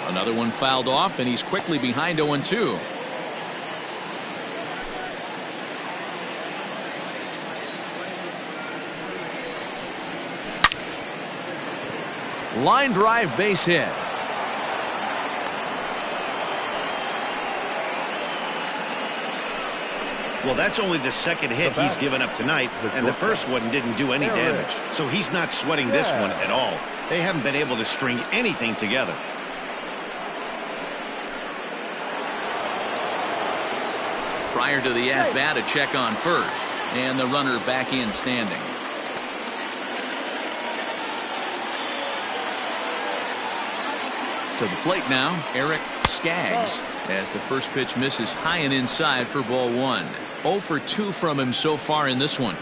Another one fouled off, and he's quickly behind 0-2. Line drive, base hit. Well, that's only the second hit he's given up tonight, and the first one didn't do any damage. So he's not sweating this one at all. They haven't been able to string anything together. Prior to the at-bat, a check on first, and the runner back in standing. To the plate now, Eric Skaggs, as the first pitch misses high and inside for ball 1. 0 for 2 from him so far in this one.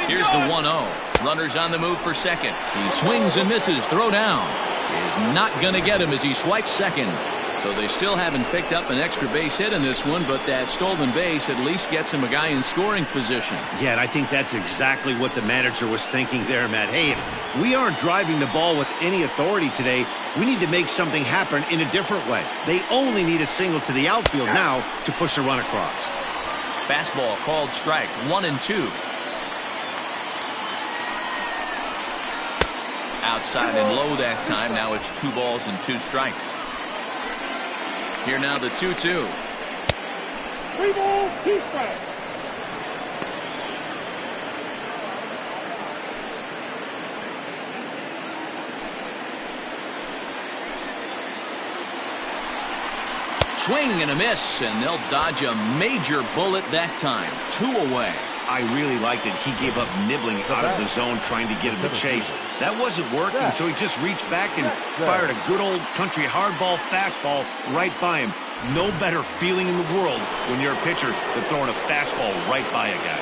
Here's the 1-0. Runners on the move for second. He swings and misses. Throw down is not going to get him as he swipes second. So they still haven't picked up an extra base hit in this one, but that stolen base at least gets him a guy in scoring position. Yeah, and I think that's exactly what the manager was thinking there, Matt. Hey, if we aren't driving the ball with any authority today, we need to make something happen in a different way. They only need a single to the outfield now to push a run across. Fastball called strike, 1-2. Outside and low that time. Now it's 2 balls and 2 strikes. Here now the 2-2. 3 balls, 2 strikes. Swing and a miss, and they'll dodge a major bullet that time. 2 away. I really liked it. He gave up nibbling out of the zone trying to get him to chase. That wasn't working, so he just reached back and fired a good old country hardball fastball right by him. No better feeling in the world when you're a pitcher than throwing a fastball right by a guy.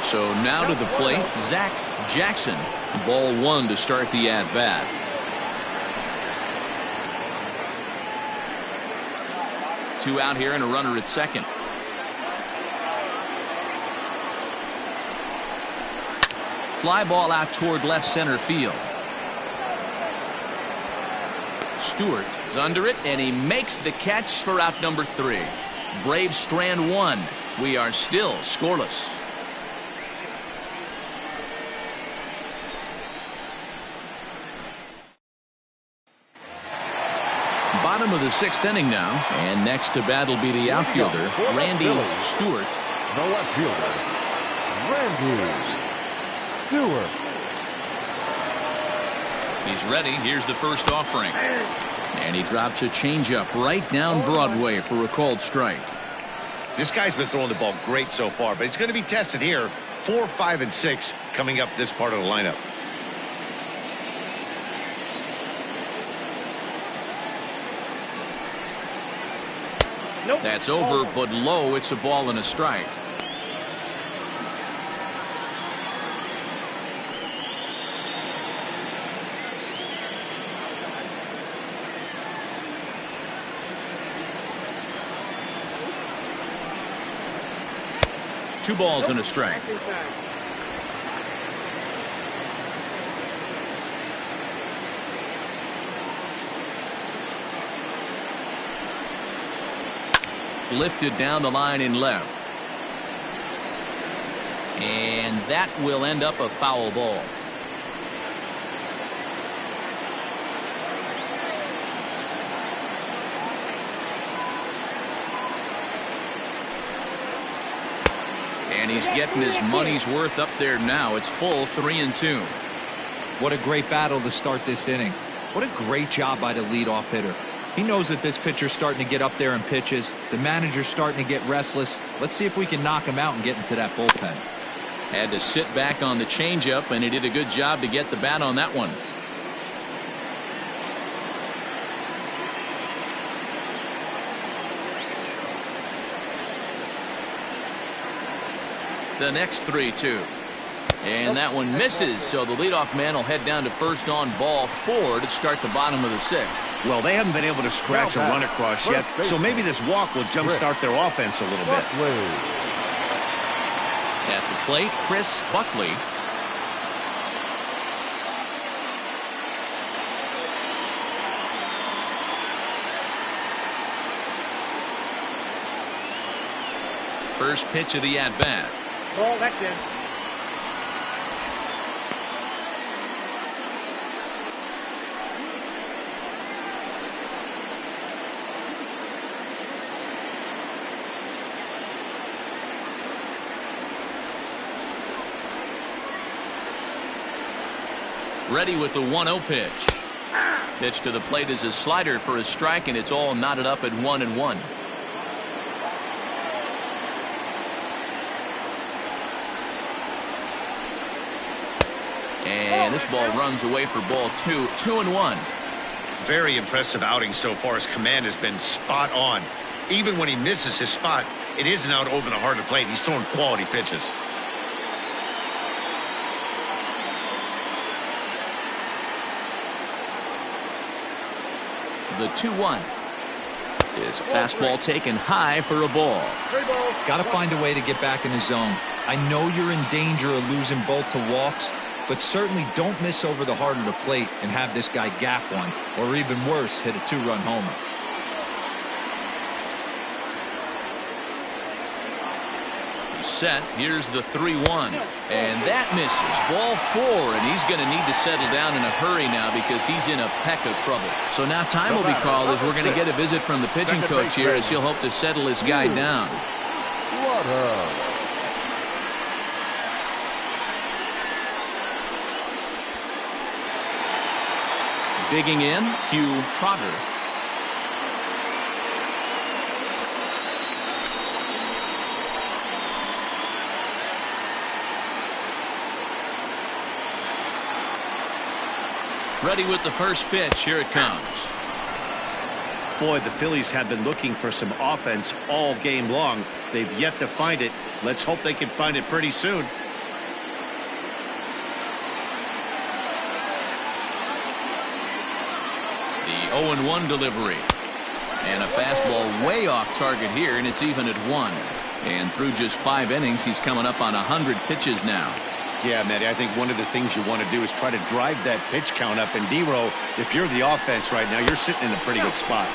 So now to the plate, Zach Jackson. Ball 1 to start the at-bat. Two out here and a runner at second. Fly ball out toward left center field. Stewart is under it, and he makes the catch for out number 3. Braves strand 1. We are still scoreless. Bottom of the 6th inning now, and next to bat will be the outfielder, Randy Stewart. The left fielder, Randy Stewart. He's ready. Here's the first offering. And he drops a changeup right down Broadway for a called strike. This guy's been throwing the ball great so far, but it's going to be tested here. 4, 5, and 6 coming up this part of the lineup. That's over, but low. It's a ball and a strike. Two balls and a strike. Lifted down the line in left. And that will end up a foul ball. And he's getting his money's worth up there now. It's full 3-2. What a great battle to start this inning. What a great job by the leadoff hitter. He knows that this pitcher's starting to get up there in pitches. The manager's starting to get restless. Let's see if we can knock him out and get into that bullpen. Had to sit back on the changeup, and he did a good job to get the bat on that one. The next 3-2. And that one misses, so the leadoff man will head down to first on ball 4 to start the bottom of the 6th. Well, they haven't been able to scratch a run across yet, so maybe this walk will jumpstart their offense a little bit. At the plate, Chris Buckley. First pitch of the at-bat. Ball, that's in. Ready with the 1-0 pitch. Pitch to the plate is a slider for a strike, and it's all knotted up at 1-1. And this ball runs away for ball 2. 2-1. Very impressive outing so far. His command has been spot on. Even when he misses his spot, it isn't out over the heart of the plate. He's throwing quality pitches. The 2-1 is a fastball taken high for a ball. Got to find a way to get back in the zone. I know you're in danger of losing both to walks, but certainly don't miss over the heart of the plate and have this guy gap one, or even worse, hit a 2-run homer. Set. Here's the 3-1, and that misses. Ball 4, and he's going to need to settle down in a hurry now because he's in a peck of trouble. So now time will be called as we're going to get a visit from the pitching coach here as he'll hope to settle his guy down. Digging in, Hugh Trotter. Ready with the first pitch. Here it comes. Boy, the Phillies have been looking for some offense all game long. They've yet to find it. Let's hope they can find it pretty soon. The 0-1 delivery. And a fastball way off target here, and it's even at 1. And through just 5 innings, he's coming up on 100 pitches now. Yeah, Matty, I think one of the things you want to do is try to drive that pitch count up. And D-Row, if you're the offense right now, you're sitting in a pretty good spot.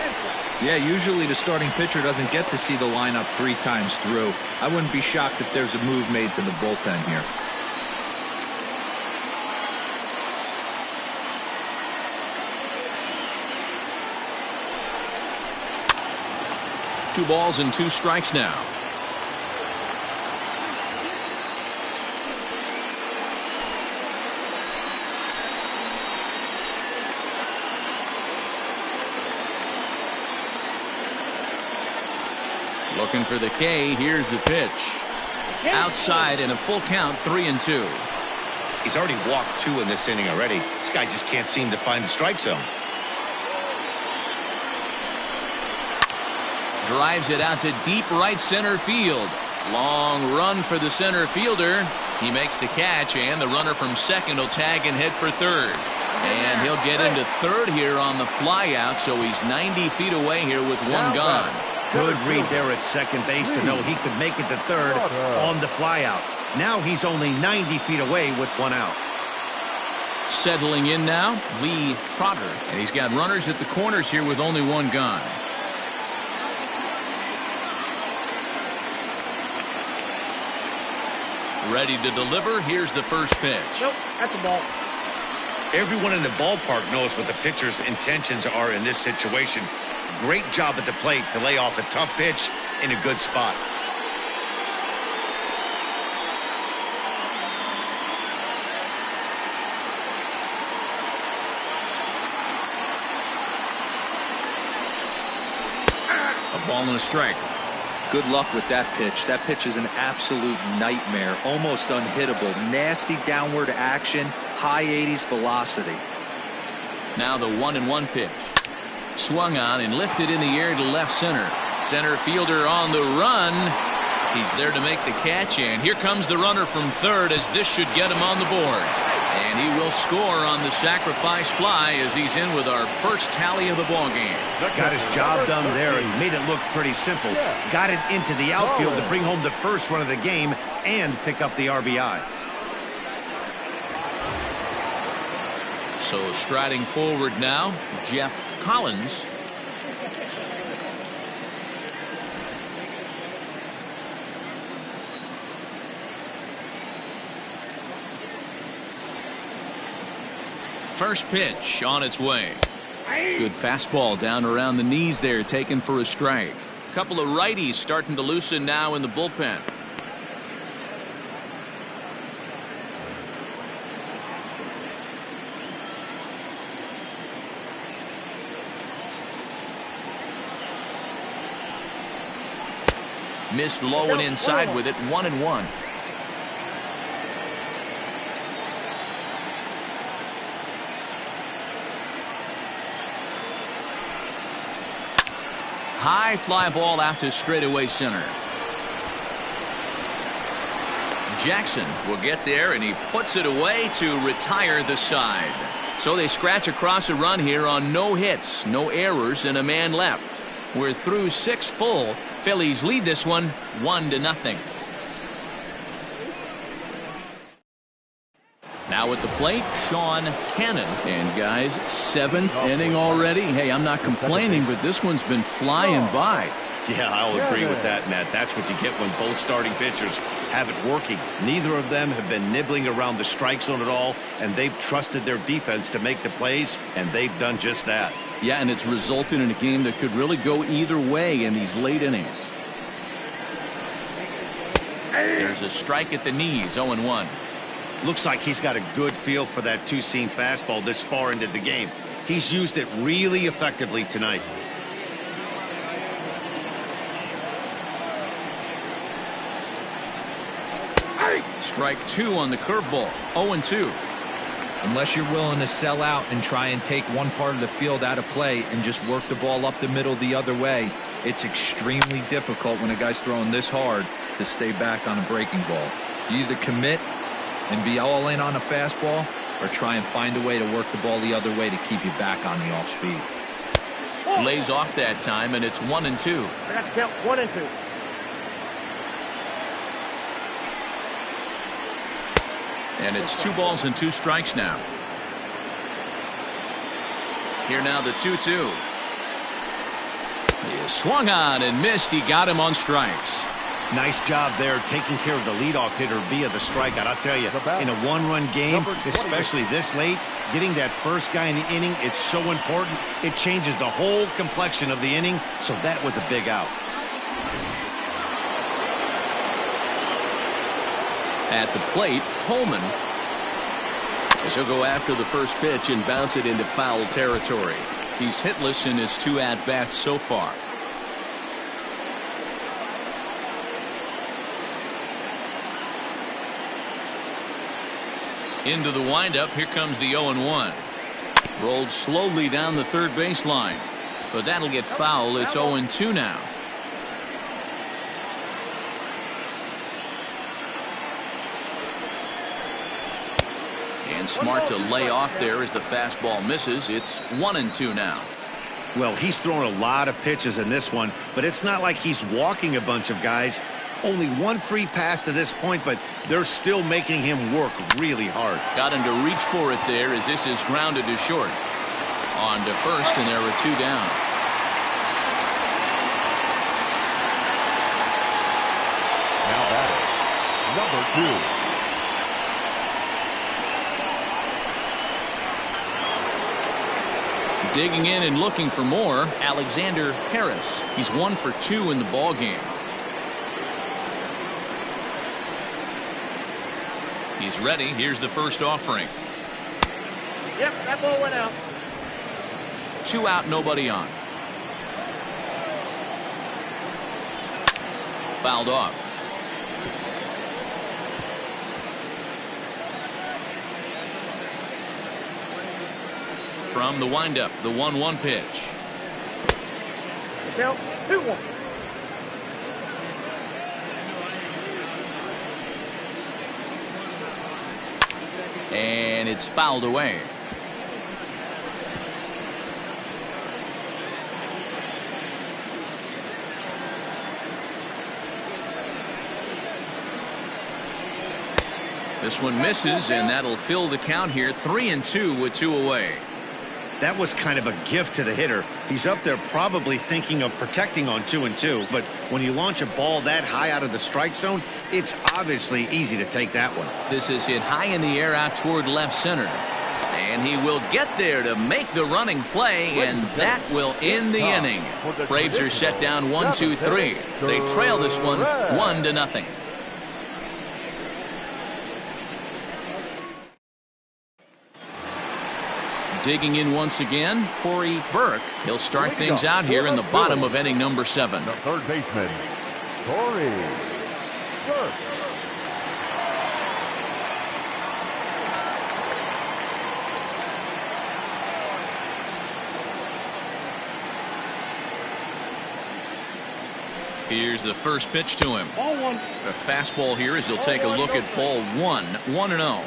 Yeah, usually the starting pitcher doesn't get to see the lineup 3 times through. I wouldn't be shocked if there's a move made to the bullpen here. Two balls and 2 strikes now. Looking for the K. Here's the pitch. Outside in a full count, 3-2. He's already walked 2 in this inning already. This guy just can't seem to find the strike zone. Drives it out to deep right center field. Long run for the center fielder. He makes the catch, and the runner from second will tag and head for third. And he'll get into third here on the flyout, so he's 90 feet away here with 1 gone. Good read there at second base to know he could make it to third on the flyout. Now he's only 90 feet away with 1 out. Settling in now, Lee Trotter. And he's got runners at the corners here with only 1 gone. Ready to deliver. Here's the first pitch. Nope, that's the ball. Everyone in the ballpark knows what the pitcher's intentions are in this situation. Great job at the plate to lay off a tough pitch in a good spot. A ball and a strike. Good luck with that pitch. That pitch is an absolute nightmare. Almost unhittable. Nasty downward action. High 80s velocity. Now the 1-1 pitch. Swung on and lifted in the air to left center. Center fielder on the run. He's there to make the catch, and here comes the runner from third as this should get him on the board. And he will score on the sacrifice fly as he's in with our first tally of the ball game. Got his job done there and made it look pretty simple. Got it into the outfield to bring home the first run of the game and pick up the RBI. So striding forward now, Jeff Collins. First pitch on its way. Good fastball down around the knees there, taken for a strike. Couple of righties starting to loosen now in the bullpen. Missed low and inside with it, 1-1. High fly ball out to straightaway center. Jackson will get there, and he puts it away to retire the side. So they scratch across a run here on no hits, no errors, and a man left. We're through 6 full. Phillies lead this one 1-0. Now at the plate, Sean Cannon. And guys, 7th inning already. Hey, I'm not complaining, but this one's been flying by. Yeah, I'll agree with that, Matt. That's what you get when both starting pitchers have it working. Neither of them have been nibbling around the strike zone at all, and they've trusted their defense to make the plays, and they've done just that. Yeah, and it's resulted in a game that could really go either way in these late innings. There's a strike at the knees, 0-1. Looks like he's got a good feel for that two-seam fastball this far into the game. He's used it really effectively tonight. Strike 2 on the curveball, 0-2. Unless you're willing to sell out and try and take one part of the field out of play and just work the ball up the middle the other way, it's extremely difficult when a guy's throwing this hard to stay back on a breaking ball. You either commit and be all in on a fastball or try and find a way to work the ball the other way to keep you back on the off speed. Lays off that time, and it's 1-2. I got to count 1-2. And it's 2 balls and 2 strikes now. Here now the 2-2. He swung on and missed. He got him on strikes. Nice job there taking care of the leadoff hitter via the strikeout. I'll tell you, in a one-run game, especially this late, getting that first guy in the inning, it's so important. It changes the whole complexion of the inning, so that was a big out. At the plate, Coleman. He'll go after the first pitch and bounce it into foul territory. He's hitless in his 2 at-bats so far. Into the windup, here comes the 0-1. Rolled slowly down the third baseline, but that'll get foul. It's 0-2 now. And smart to lay off there as the fastball misses. It's 1-2 now. Well, he's thrown a lot of pitches in this one, but it's not like he's walking a bunch of guys. Only 1 free pass to this point, but they're still making him work really hard. Got him to reach for it there as this is grounded to short. On to first, and there are 2 down. Now batting, number 2. Digging in and looking for more, Alexander Harris. He's 1 for 2 in the ball game. He's ready. Here's the first offering. Yep, that ball went out. 2 out, nobody on. Fouled off. From the windup, the 1-1 pitch. Count 2-1. And it's fouled away. This one misses, and that'll fill the count here. 3-2 with 2 away. That was kind of a gift to the hitter. He's up there probably thinking of protecting on 2-2, but when you launch a ball that high out of the strike zone, it's obviously easy to take that one. This is hit high in the air out toward left center. And he will get there to make the running play, and that will end the inning. Braves are set down 1-2-3. They trail this one 1-0. Digging in once again, Corey Burke. He'll start things out here in the bottom of inning number 7. The third baseman, Corey Burke. Here's the first pitch to him. Ball 1. A fastball here as he'll take a look at ball 1, 1-0.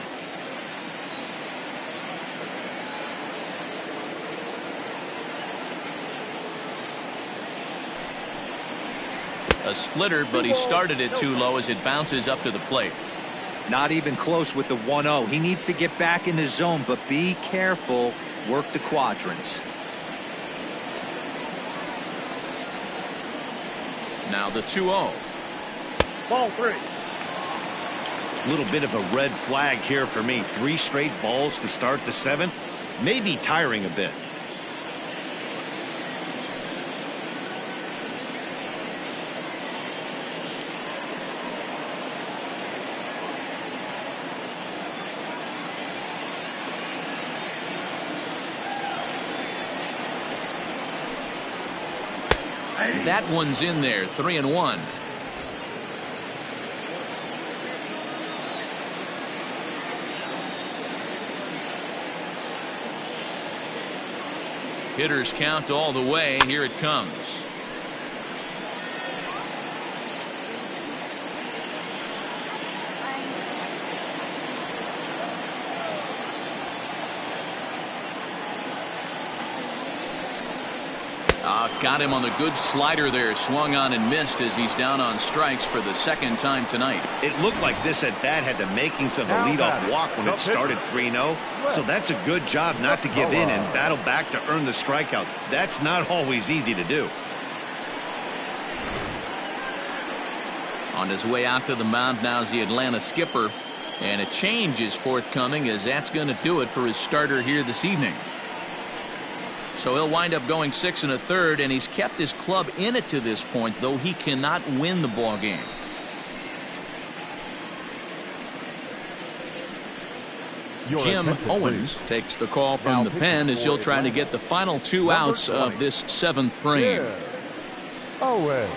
A splitter, but he started it too low as it bounces up to the plate. Not even close with the 1-0. He needs to get back in the zone, but be careful. Work the quadrants. Now the 2-0. Ball 3. Little bit of a red flag here for me. 3 straight balls to start the 7th. Maybe tiring a bit. That one's in there, 3-1. Hitters count all the way. Here it comes. Got him on the good slider there. Swung on and missed as he's down on strikes for the 2nd time tonight. It looked like this at bat had the makings of a leadoff walk when it started 3-0. So that's a good job not to give in and battle back to earn the strikeout. That's not always easy to do. On his way out to the mound now is the Atlanta skipper. And a change is forthcoming, as that's going to do it for his starter here this evening. So he'll wind up going 6 1/3, and he's kept his club in it to this point, though he cannot win the ball game. Jim Owens takes the call from the pen as he'll try to get the final 2 outs of this 7th frame. Owens.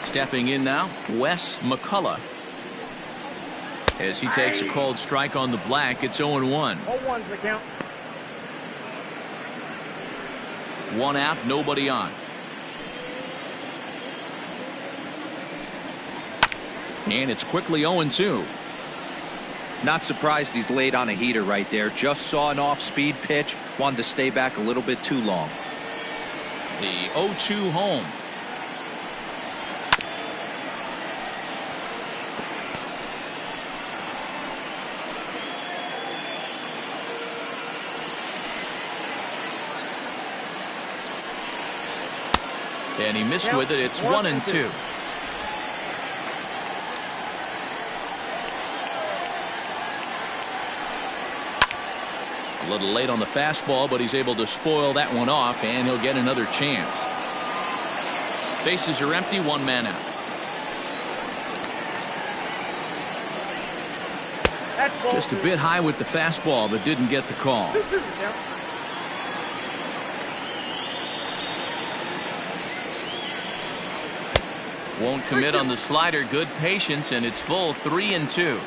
Stepping in now, Wes McCullough. As he takes a called strike on the black, it's 0-1. 0-1's the count. 1 out, nobody on. And it's quickly 0-2. Not surprised he's laid on a heater right there. Just saw an off-speed pitch. Wanted to stay back a little bit too long. The 0-2 home. And he missed with it. It's 1-2. A little late on the fastball, but he's able to spoil that one off, and he'll get another chance. Bases are empty, 1 man out. Just a bit high with the fastball, but didn't get the call. Won't commit on the slider. Good patience, and it's full 3-2.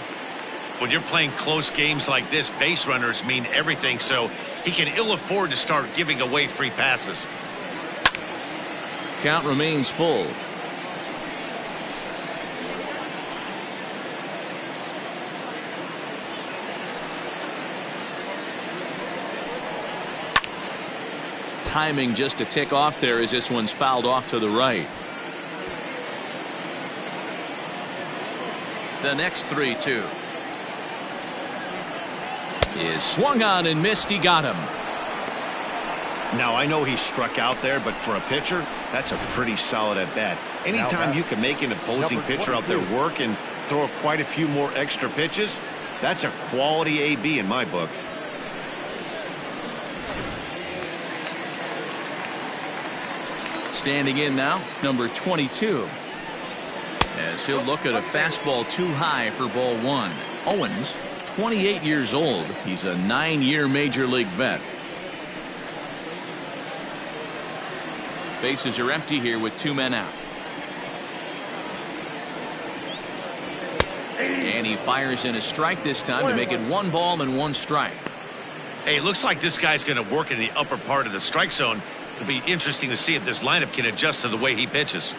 When you're playing close games like this, base runners mean everything, so he can ill afford to start giving away free passes. Count remains full. Timing just a tick off there as this one's fouled off to the right. The next 3-2 is swung on and missed. He got him. Now, I know he struck out there, but for a pitcher, that's a pretty solid at bat. Anytime you can make an opposing pitcher out there work and throw quite a few more extra pitches, that's a quality AB in my book. Standing in now, number 22. As he'll look at a fastball too high for ball one. Owens, 28 years old. He's a 9-year major league vet. Bases are empty here with 2 men out. And he fires in a strike this time to make it 1 ball and 1 strike. Hey, it looks like this guy's going to work in the upper part of the strike zone. It'll be interesting to see if this lineup can adjust to the way he pitches.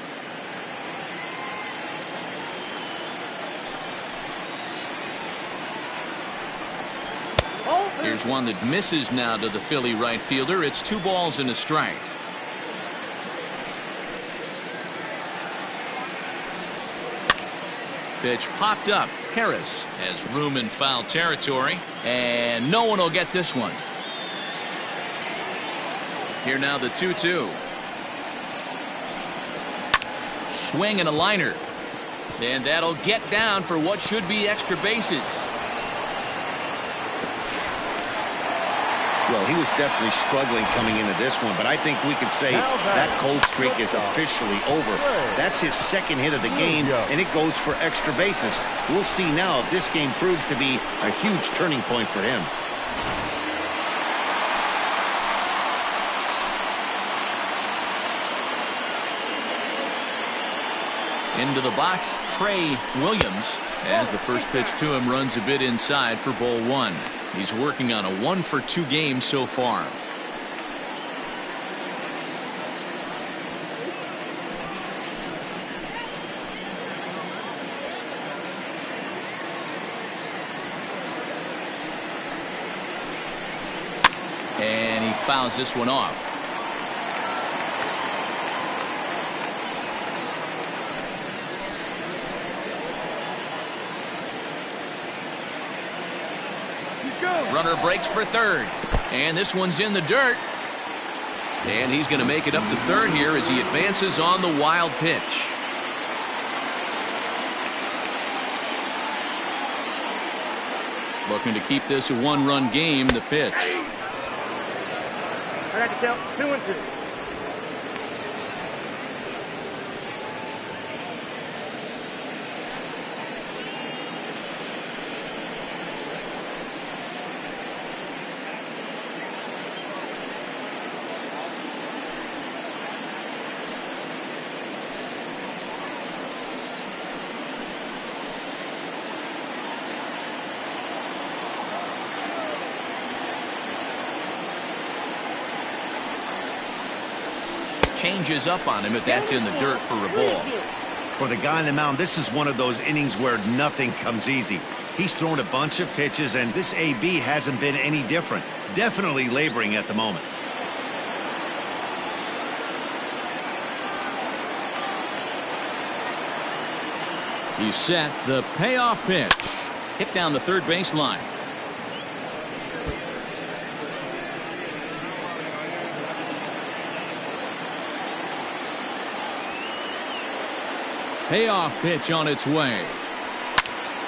Here's one that misses now to the Philly right fielder. It's 2 balls and a strike. Pitch popped up. Harris has room in foul territory, and no one will get this one. Here now the 2-2. Swing and a liner. And that'll get down for what should be extra bases. Well, he was definitely struggling coming into this one, but I think we can say that cold streak is officially over. That's his second hit of the game, and it goes for extra bases. We'll see now if this game proves to be a huge turning point for him. Into the box, Trey Williams, as the first pitch to him runs a bit inside for ball one. He's working on a 1-for-2 game so far. And he fouls this one off. Runner breaks for third, and this one's in the dirt, and he's going to make it up to third here as he advances on the wild pitch. Looking to keep this a 1-run game. The pitch. I got to count 2-2. Changes up on him if that's in the dirt for a ball. For the guy on the mound, this is one of those innings where nothing comes easy. He's thrown a bunch of pitches, and this AB hasn't been any different. Definitely laboring at the moment. He's set. The payoff pitch. Hit down the third baseline. Payoff pitch on its way.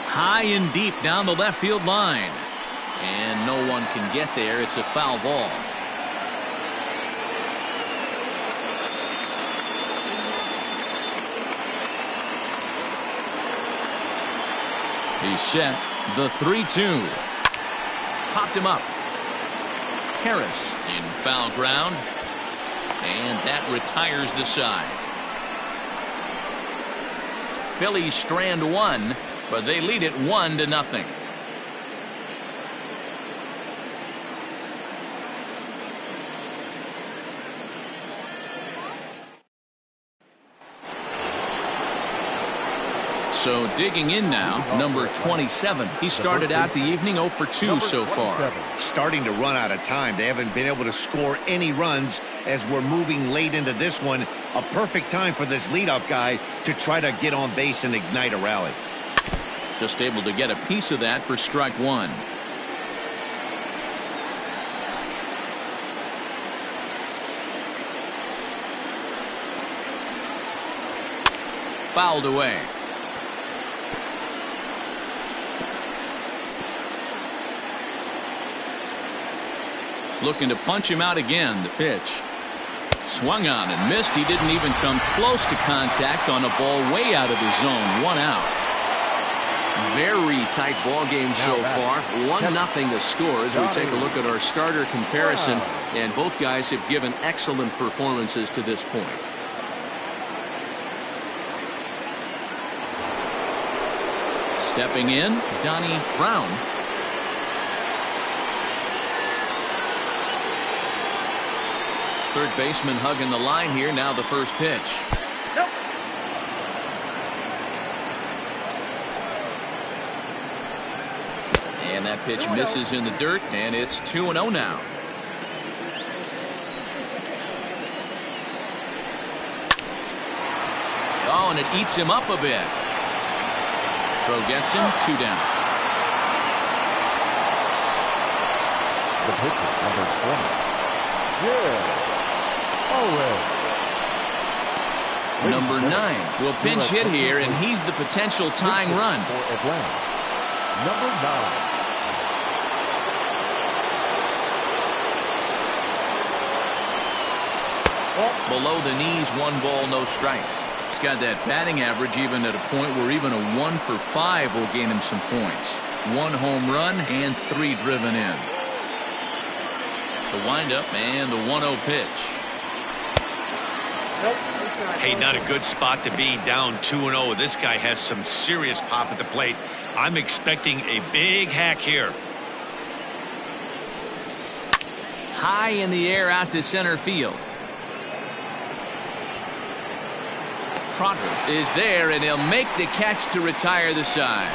High and deep down the left field line. And no one can get there. It's a foul ball. He's set. The 3-2. Popped him up. Harris in foul ground. And that retires the side. Phillies strand one, but they lead it 1-0. So digging in now, number 27. He started out the evening 0 for 2 so far. Starting to run out of time. They haven't been able to score any runs as we're moving late into this one. A perfect time for this leadoff guy to try to get on base and ignite a rally. Just able to get a piece of that for strike one. Fouled away. Looking to punch him out again. The pitch. Swung on and missed. He didn't even come close to contact on a ball way out of the zone. 1 out. Very tight ball game so far. 1-0 the score as we take a look at our starter comparison. And both guys have given excellent performances to this point. Stepping in, Donnie Brown. Third baseman hugging the line here. Now the first pitch. Nope. And that pitch misses in the dirt, and it's 2-0 now. Oh, and it eats him up a bit. Throw gets him, 2 down. The pitcher, number 20. Yeah. Number 9 will pinch hit here, and he's the potential tying run. For Atlanta. Number 9. Below the knees, 1 ball, no strikes. He's got that batting average even at a point where even a 1 for 5 will gain him some points. 1 home run and 3 driven in. The windup and the 1-0 pitch. Hey, not a good spot to be, down 2-0. This guy has some serious pop at the plate. I'm expecting a big hack here. High in the air out to center field. Trotter is there, and he'll make the catch to retire the side.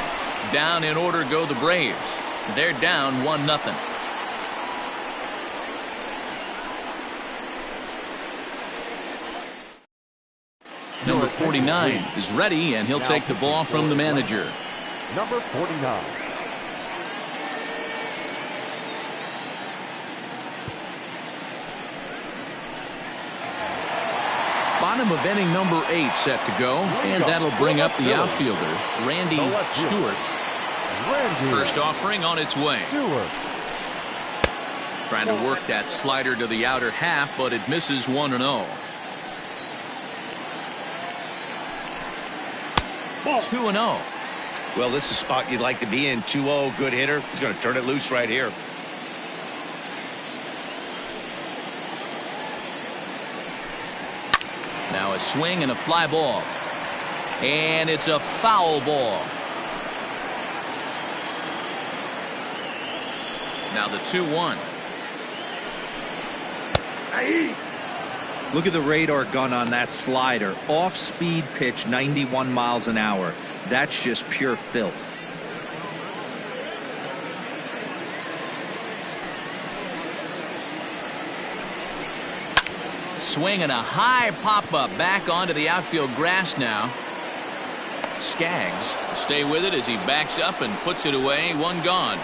Down in order go the Braves. They're down 1-0. Number 49 is ready, and he'll take the ball from the manager. Number 49. Bottom of inning number 8 set to go, and that'll bring up the outfielder, Randy Stewart. First offering on its way. Trying to work that slider to the outer half, but it misses 1-0. 2-0. Well, this is a spot you'd like to be in. 2-0, good hitter. He's going to turn it loose right here. Now a swing and a fly ball. And it's a foul ball. Now the 2-1. Look at the radar gun on that slider. Off-speed pitch, 91 miles an hour. That's just pure filth. Swing and a high pop-up back onto the outfield grass now. Skaggs stay with it as he backs up and puts it away. 1 gone.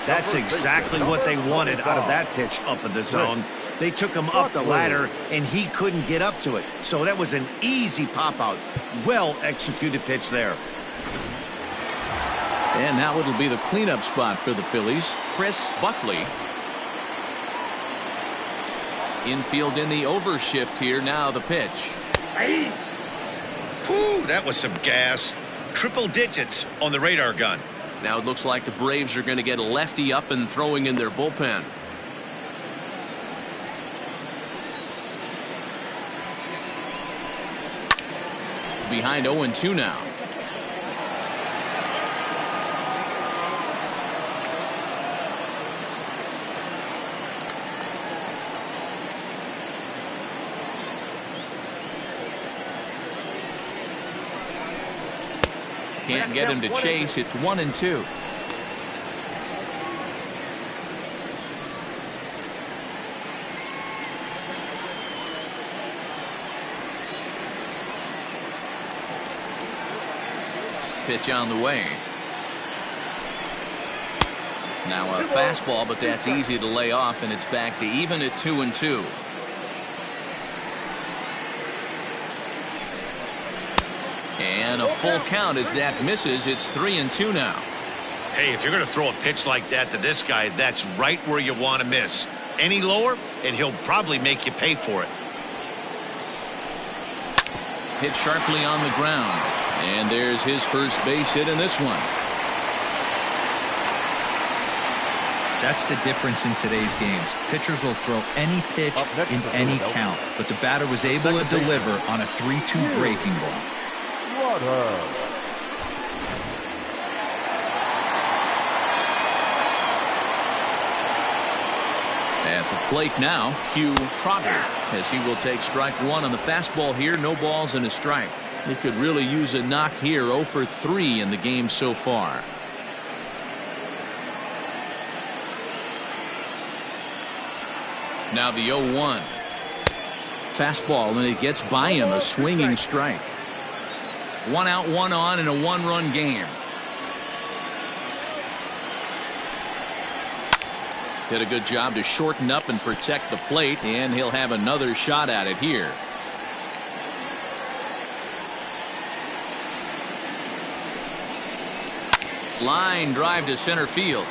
That's exactly what they wanted out of that pitch up in the zone. They took him up the ladder, and he couldn't get up to it. So that was an easy pop-out. Well-executed pitch there. And now it'll be the cleanup spot for the Phillies. Chris Buckley. Infield in the overshift here. Now the pitch. Whew, that was some gas. Triple digits on the radar gun. Now it looks like the Braves are going to get a lefty up and throwing in their bullpen. Behind 0-2 now. Can't get him to chase. It's 1-2. Pitch on the way. Now a fastball, but that's easy to lay off, and it's back to even at 2-2. And a full count as that misses. It's 3-2 now. Hey, if you're going to throw a pitch like that to this guy, that's right where you want to miss. Any lower, and he'll probably make you pay for it. Hit sharply on the ground. And there's his first base hit in this one. That's the difference in today's games. Pitchers will throw any pitch in any count, but the batter was able to deliver on a 3-2 breaking ball. At the plate now, Hugh Trotter, as he will take strike one on the fastball here. No balls and a strike. He could really use a knock here. 0 for 3 in the game so far. Now the 0-1. Fastball, and it gets by him. A swinging strike. 1 out, 1 on in a 1-run game. Did a good job to shorten up and protect the plate, and he'll have another shot at it here. Line drive to center field.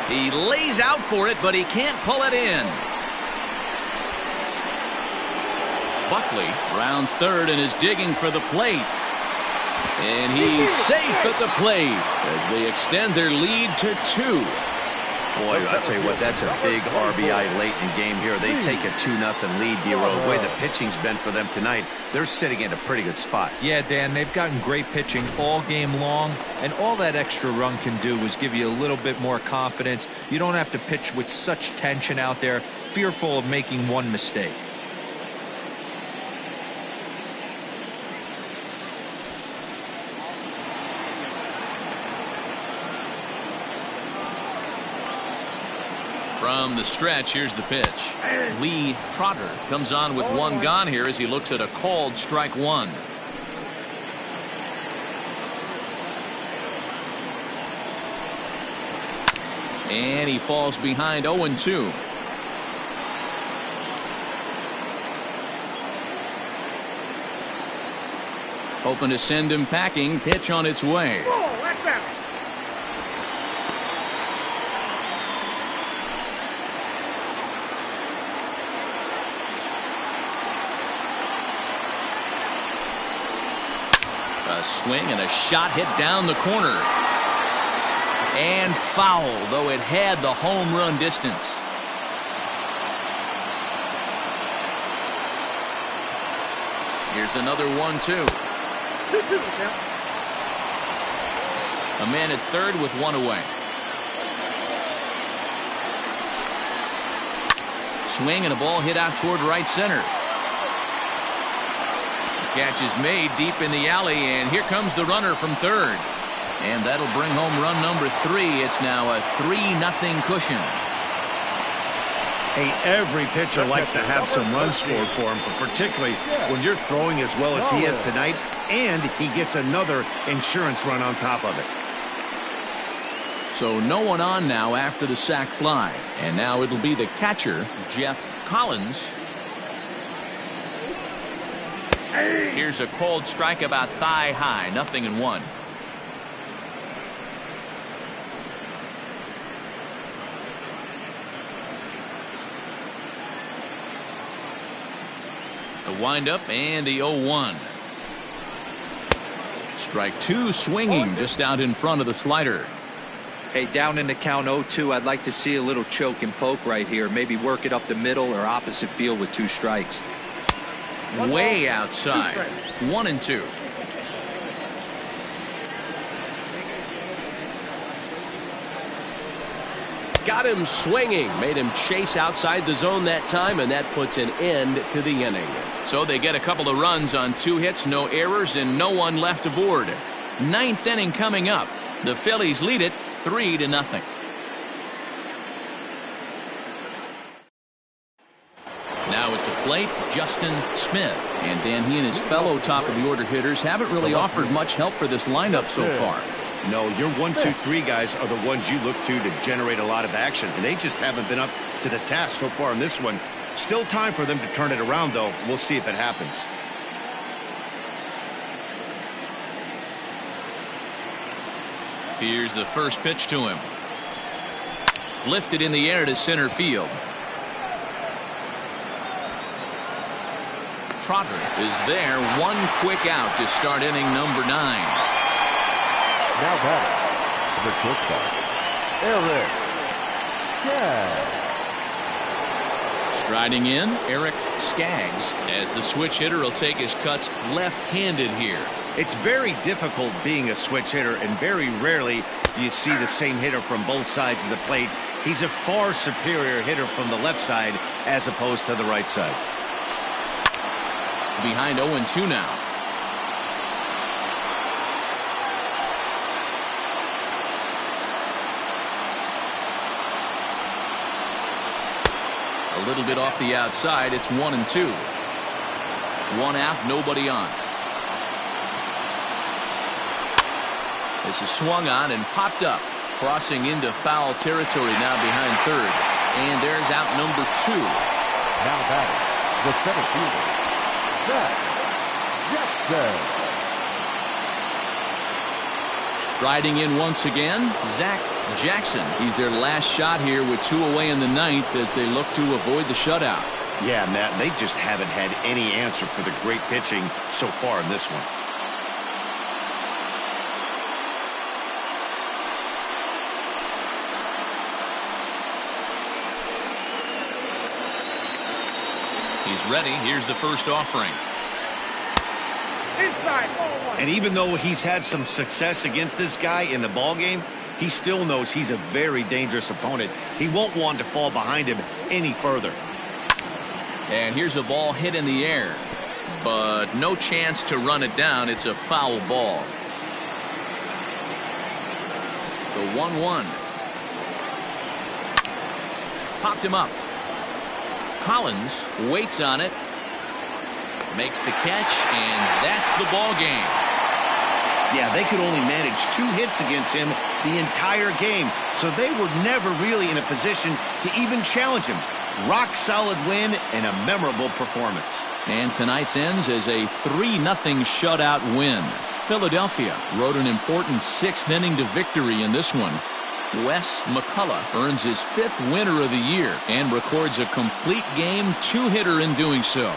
He lays out for it, but he can't pull it in. Buckley rounds third and is digging for the plate. And he's safe at the plate as they extend their lead to 2. Boy, I tell you what, that's a big RBI late in the game here. They take a 2-0 lead, D-Row. The way the pitching's been for them tonight, they're sitting in a pretty good spot. Yeah, Dan, they've gotten great pitching all game long, and all that extra run can do is give you a little bit more confidence. You don't have to pitch with such tension out there, fearful of making one mistake. From the stretch, here's the pitch. Lee Trotter comes on with 1 gone here as he looks at a called strike 1. And he falls behind 0-2. Hoping to send him packing. Pitch on its way. A swing and a shot hit down the corner. And foul, though it had the home run distance. Here's another 1-2. A man at third with 1 away. Swing and a ball hit out toward right center. Catch is made deep in the alley, and here comes the runner from third. And that'll bring home run number 3. It's now a 3-0 cushion. Hey, every pitcher likes to have some runs scored for him, but particularly when you're throwing as well as he is tonight, and he gets another insurance run on top of it. So no one on now after the sac fly. And now it'll be the catcher, Jeff Collins. Here's a called strike about thigh high. 0-1. The windup and the 0-1. Strike 2 swinging just out in front of the slider. Hey, down in the count 0-2, I'd like to see a little choke and poke right here. Maybe work it up the middle or opposite field with 2 strikes. Way outside. 1-2. got him swinging, made him chase outside the zone that time, and that puts an end to the inning. So they get a couple of runs on 2 hits, no errors, and no one left aboard. 9th inning coming up. The Phillies lead it 3-0. Now at the plate, Justin Smith. And Dan, he and his fellow top-of-the-order hitters haven't really offered much help for this lineup so far. No, your 1, 2, 3 guys are the ones you look to generate a lot of action, and they just haven't been up to the task so far in this one. Still time for them to turn it around, though. We'll see if it happens. Here's the first pitch to him. Lifted in the air to center field. Trotter is there. 1 quick out to start inning number 9. Now back the shortstop, Eric Skaggs. Striding in, Eric Skaggs, as the switch hitter will take his cuts left-handed here. It's very difficult being a switch hitter, and very rarely do you see the same hitter from both sides of the plate. He's a far superior hitter from the left side as opposed to the right side. Behind 0-2 now. A little bit off the outside. It's 1-2. 1 out, nobody on. This is swung on and popped up, crossing into foul territory now behind third. And there's out number 2. Now batting, the center fielder, Zach Jackson. Striding in once again, Zach Jackson. He's their last shot here with 2 away in the 9th as they look to avoid the shutout. Yeah, Matt, they just haven't had any answer for the great pitching so far in this one. He's ready. Here's the first offering. And even though he's had some success against this guy in the ballgame, he still knows he's a very dangerous opponent. He won't want to fall behind him any further. And here's a ball hit in the air, but no chance to run it down. It's a foul ball. The 1-1. Popped him up. Collins waits on it, makes the catch, and that's the ball game. Yeah, they could only manage 2 hits against him the entire game, so they were never really in a position to even challenge him. Rock solid win and a memorable performance. And tonight's ends as a 3-0 shutout win. Philadelphia rode an important 6th inning to victory in this one. Wes McCullough earns his 5th winner of the year and records a complete game 2-hitter in doing so.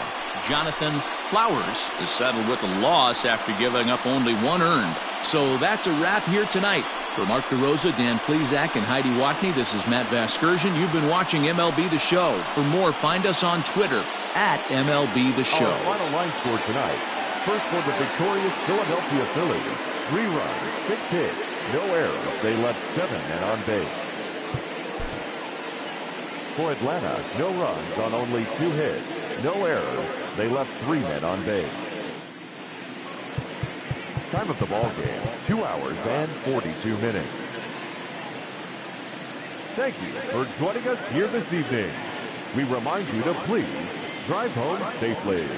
Jonathan Flowers is settled with a loss after giving up only 1 earned. So that's a wrap here tonight. For Mark DeRosa, Dan Plezak, and Heidi Watney, this is Matt Vasgersian. You've been watching MLB The Show. For more, find us on Twitter at MLB The Show. Our final line score tonight. First for the victorious Philadelphia Phillies. 3 runs, 6 hits, no errors. They left 7 men on base. For Atlanta, no runs on only 2 hits, no errors. They left 3 men on base. Time of the ball game, 2 hours and 42 minutes. Thank you for joining us here this evening. We remind you to please drive home safely.